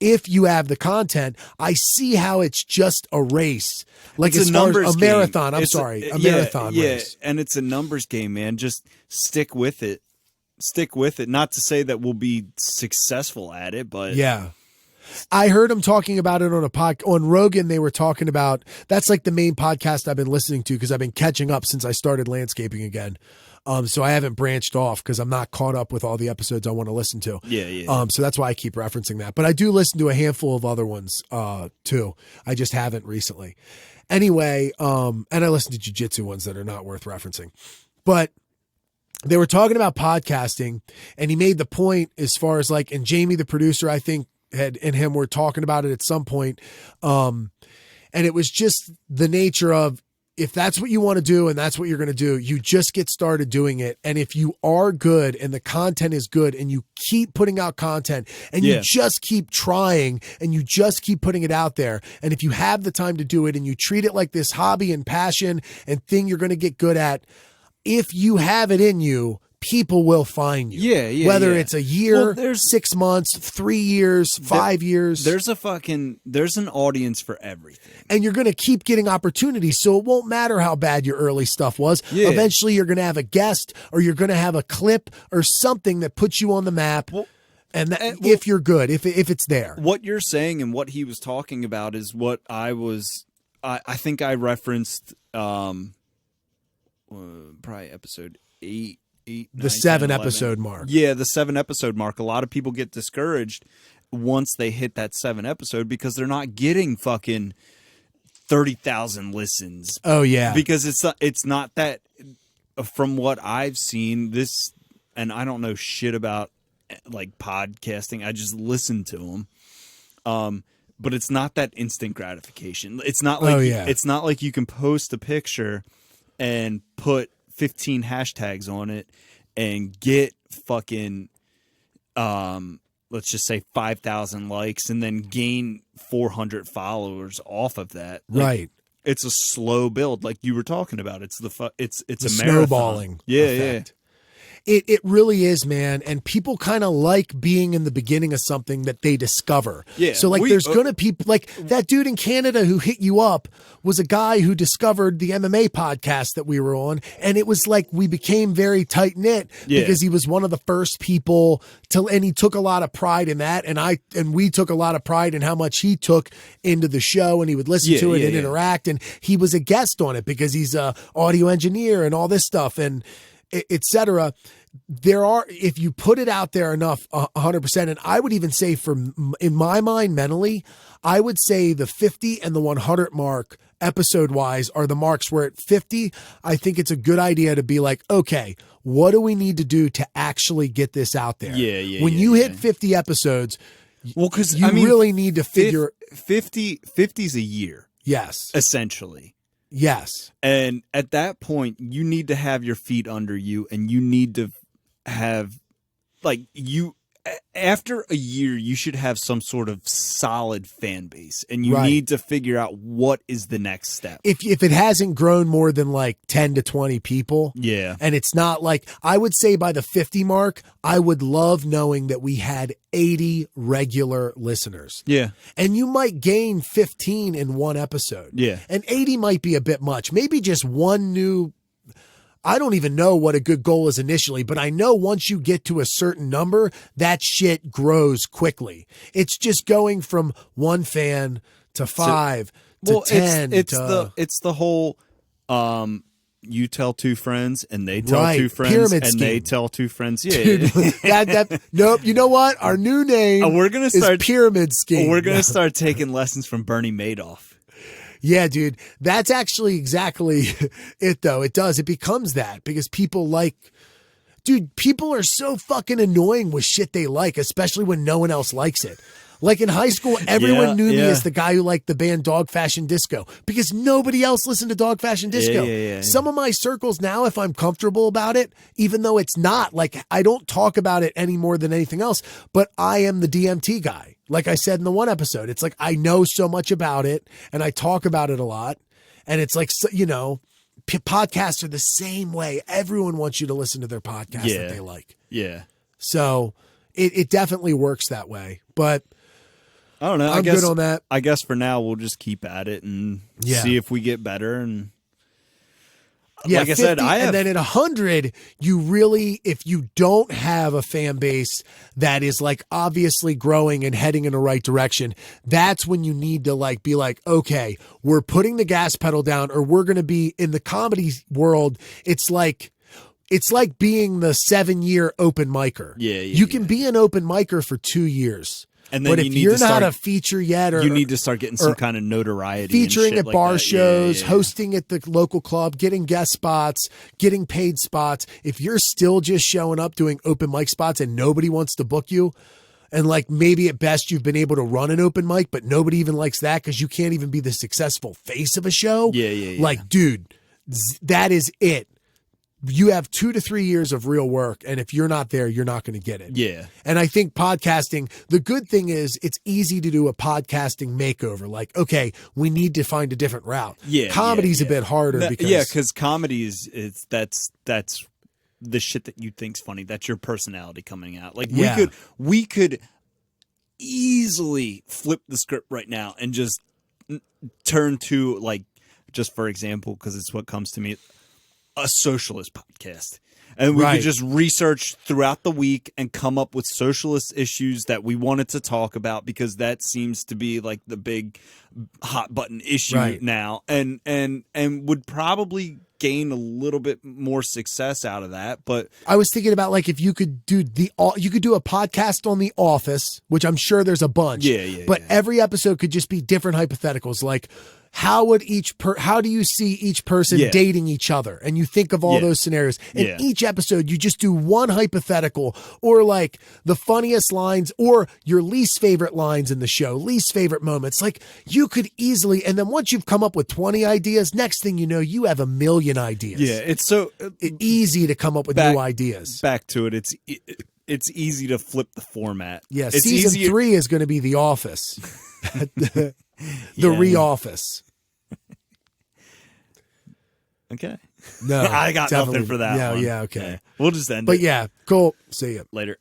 if you have the content, I see how it's just a race. Like it's a marathon. I'm sorry, a marathon race. And it's a numbers game, man. Just stick with it. Stick with it. Not to say that we'll be successful at it, but yeah. I heard him talking about it on Rogan. They were talking about, that's like the main podcast I've been listening to because I've been catching up since I started landscaping again. So I haven't branched off because I'm not caught up with all the episodes I want to listen to. Yeah. So that's why I keep referencing that. But I do listen to a handful of other ones too. I just haven't recently. Anyway, and I listen to jiu-jitsu ones that are not worth referencing. But they were talking about podcasting, and he made the point as far as like, and Jamie, the producer, I think, and him were talking about it at some point. And it was just the nature of, if that's what you want to do and that's what you're going to do, you just get started doing it. And if you are good and the content is good and you keep putting out content and you just keep trying and you just keep putting it out there. And if you have the time to do it and you treat it like this hobby and passion and thing you're going to get good at, if you have it in you, people will find you. Yeah. Whether it's a year, 6 months, 3 years, 5 years. There's an audience for everything. And you're going to keep getting opportunities. So it won't matter how bad your early stuff was. Yeah. Eventually you're going to have a guest or you're going to have a clip or something that puts you on the map. If you're good, if it's there. What you're saying and what he was talking about is what I think I referenced, probably episode 8. The 7 episode mark. Yeah, the 7 episode mark. A lot of people get discouraged once they hit that 7 episode because they're not getting fucking 30,000 listens. Oh yeah. Because it's not that, from what I've seen, this, and I don't know shit about like podcasting. I just listen to them. But it's not that instant gratification. It's not like it's not like you can post a picture and put 15 hashtags on it and get fucking let's just say 5,000 likes and then gain 400 followers off of that. Like, right. It's a slow build like you were talking about. It's a snowballing. Yeah, effect. It really is, man. And people kind of like being in the beginning of something that they discover. Yeah, So like there's going to people like that dude in Canada who hit you up was a guy who discovered the MMA podcast that we were on. And it was like we became very tight knit because he was one of the first people and he took a lot of pride in that. And we took a lot of pride in how much he took into the show, and he would listen to it and interact. And he was a guest on it because he's a audio engineer and all this stuff. And etc. There are, if you put it out there enough, 100%. And I would even say in my mind, mentally, I would say the 50 and the 100 mark episode wise are the marks where at 50, I think it's a good idea to be like, okay, what do we need to do to actually get this out there? When you hit 50 episodes, because you really need to figure 50's a year. Yes. Essentially. Yes. And at that point, you need to have your feet under you, and you need to have, after a year, you should have some sort of solid fan base, and you need to figure out what is the next step. If it hasn't grown more than like 10 to 20 people, and it's not like, I would say by the 50 mark, I would love knowing that we had 80 regular listeners. Yeah. And you might gain 15 in one episode. Yeah. And 80 might be a bit much. Maybe just one new, I don't even know what a good goal is initially, but I know once you get to a certain number, that shit grows quickly. It's just going from one fan to 5 to 10. It's the whole, you tell two friends and they tell two friends pyramid and scheme. They tell two friends. Yeah. Dude, nope. You know what? Our new name we're gonna start is pyramid scheme. We're going to start taking lessons from Bernie Madoff. Yeah, dude. That's actually exactly it, though. It does. It becomes that because people people are so fucking annoying with shit they like, especially when no one else likes it. Like in high school, everyone knew me as the guy who liked the band Dog Fashion Disco because nobody else listened to Dog Fashion Disco. Some of my circles now, if I'm comfortable about it, even though it's not, like I don't talk about it any more than anything else, but I am the DMT guy. Like I said in the one episode, it's like I know so much about it and I talk about it a lot. And it's like, you know, podcasts are the same way. Everyone wants you to listen to their podcast that they like. Yeah. So it definitely works that way. But I don't know. I'm good on that. I guess for now we'll just keep at it and see if we get better. And like 50, I said, and then at 100, you really, if you don't have a fan base that is like obviously growing and heading in the right direction, that's when you need to like be like, okay, we're putting the gas pedal down, or we're going to be in the comedy world. It's like being the 7-year open micer. You can be an open micer for 2 years. And then but if you're not a feature yet, or you need to start getting some kind of notoriety, featuring at bar shows, yeah. hosting at the local club, getting guest spots, getting paid spots. If you're still just showing up doing open mic spots and nobody wants to book you, and like maybe at best you've been able to run an open mic, but nobody even likes that because you can't even be the successful face of a show. Like, dude, that is it. You have 2 to 3 years of real work, and if you're not there, you're not going to get it. Yeah. And I think podcasting, the good thing is it's easy to do a podcasting makeover. Like, okay, we need to find a different route. Comedy's a bit harder because comedy that's the shit that you think's funny. That's your personality coming out. Like we could easily flip the script right now and just turn to, like, just for example, because it's what comes to me, a socialist podcast. And we could just research throughout the week and come up with socialist issues that we wanted to talk about, because that seems to be like the big hot button issue now, and would probably gain a little bit more success out of that. But I was thinking about, like, if you could do you could do a podcast on The Office, which I'm sure there's a bunch. But every episode could just be different hypotheticals, like how do you see each person dating each other? And you think of all those scenarios. In each episode, you just do one hypothetical, or like the funniest lines or your least favorite lines in the show, least favorite moments. Like, you could easily, and then once you've come up with 20 ideas, next thing you know, you have a million ideas. Yeah, it's so easy to come up with new ideas. Back to it. It's easy to flip the format. Yeah, it's season 3 is going to be The Office. The Re-Office. Okay. No, I got definitely. nothing for that Yeah, one. yeah, okay. We'll just end But it yeah, cool. See ya. later.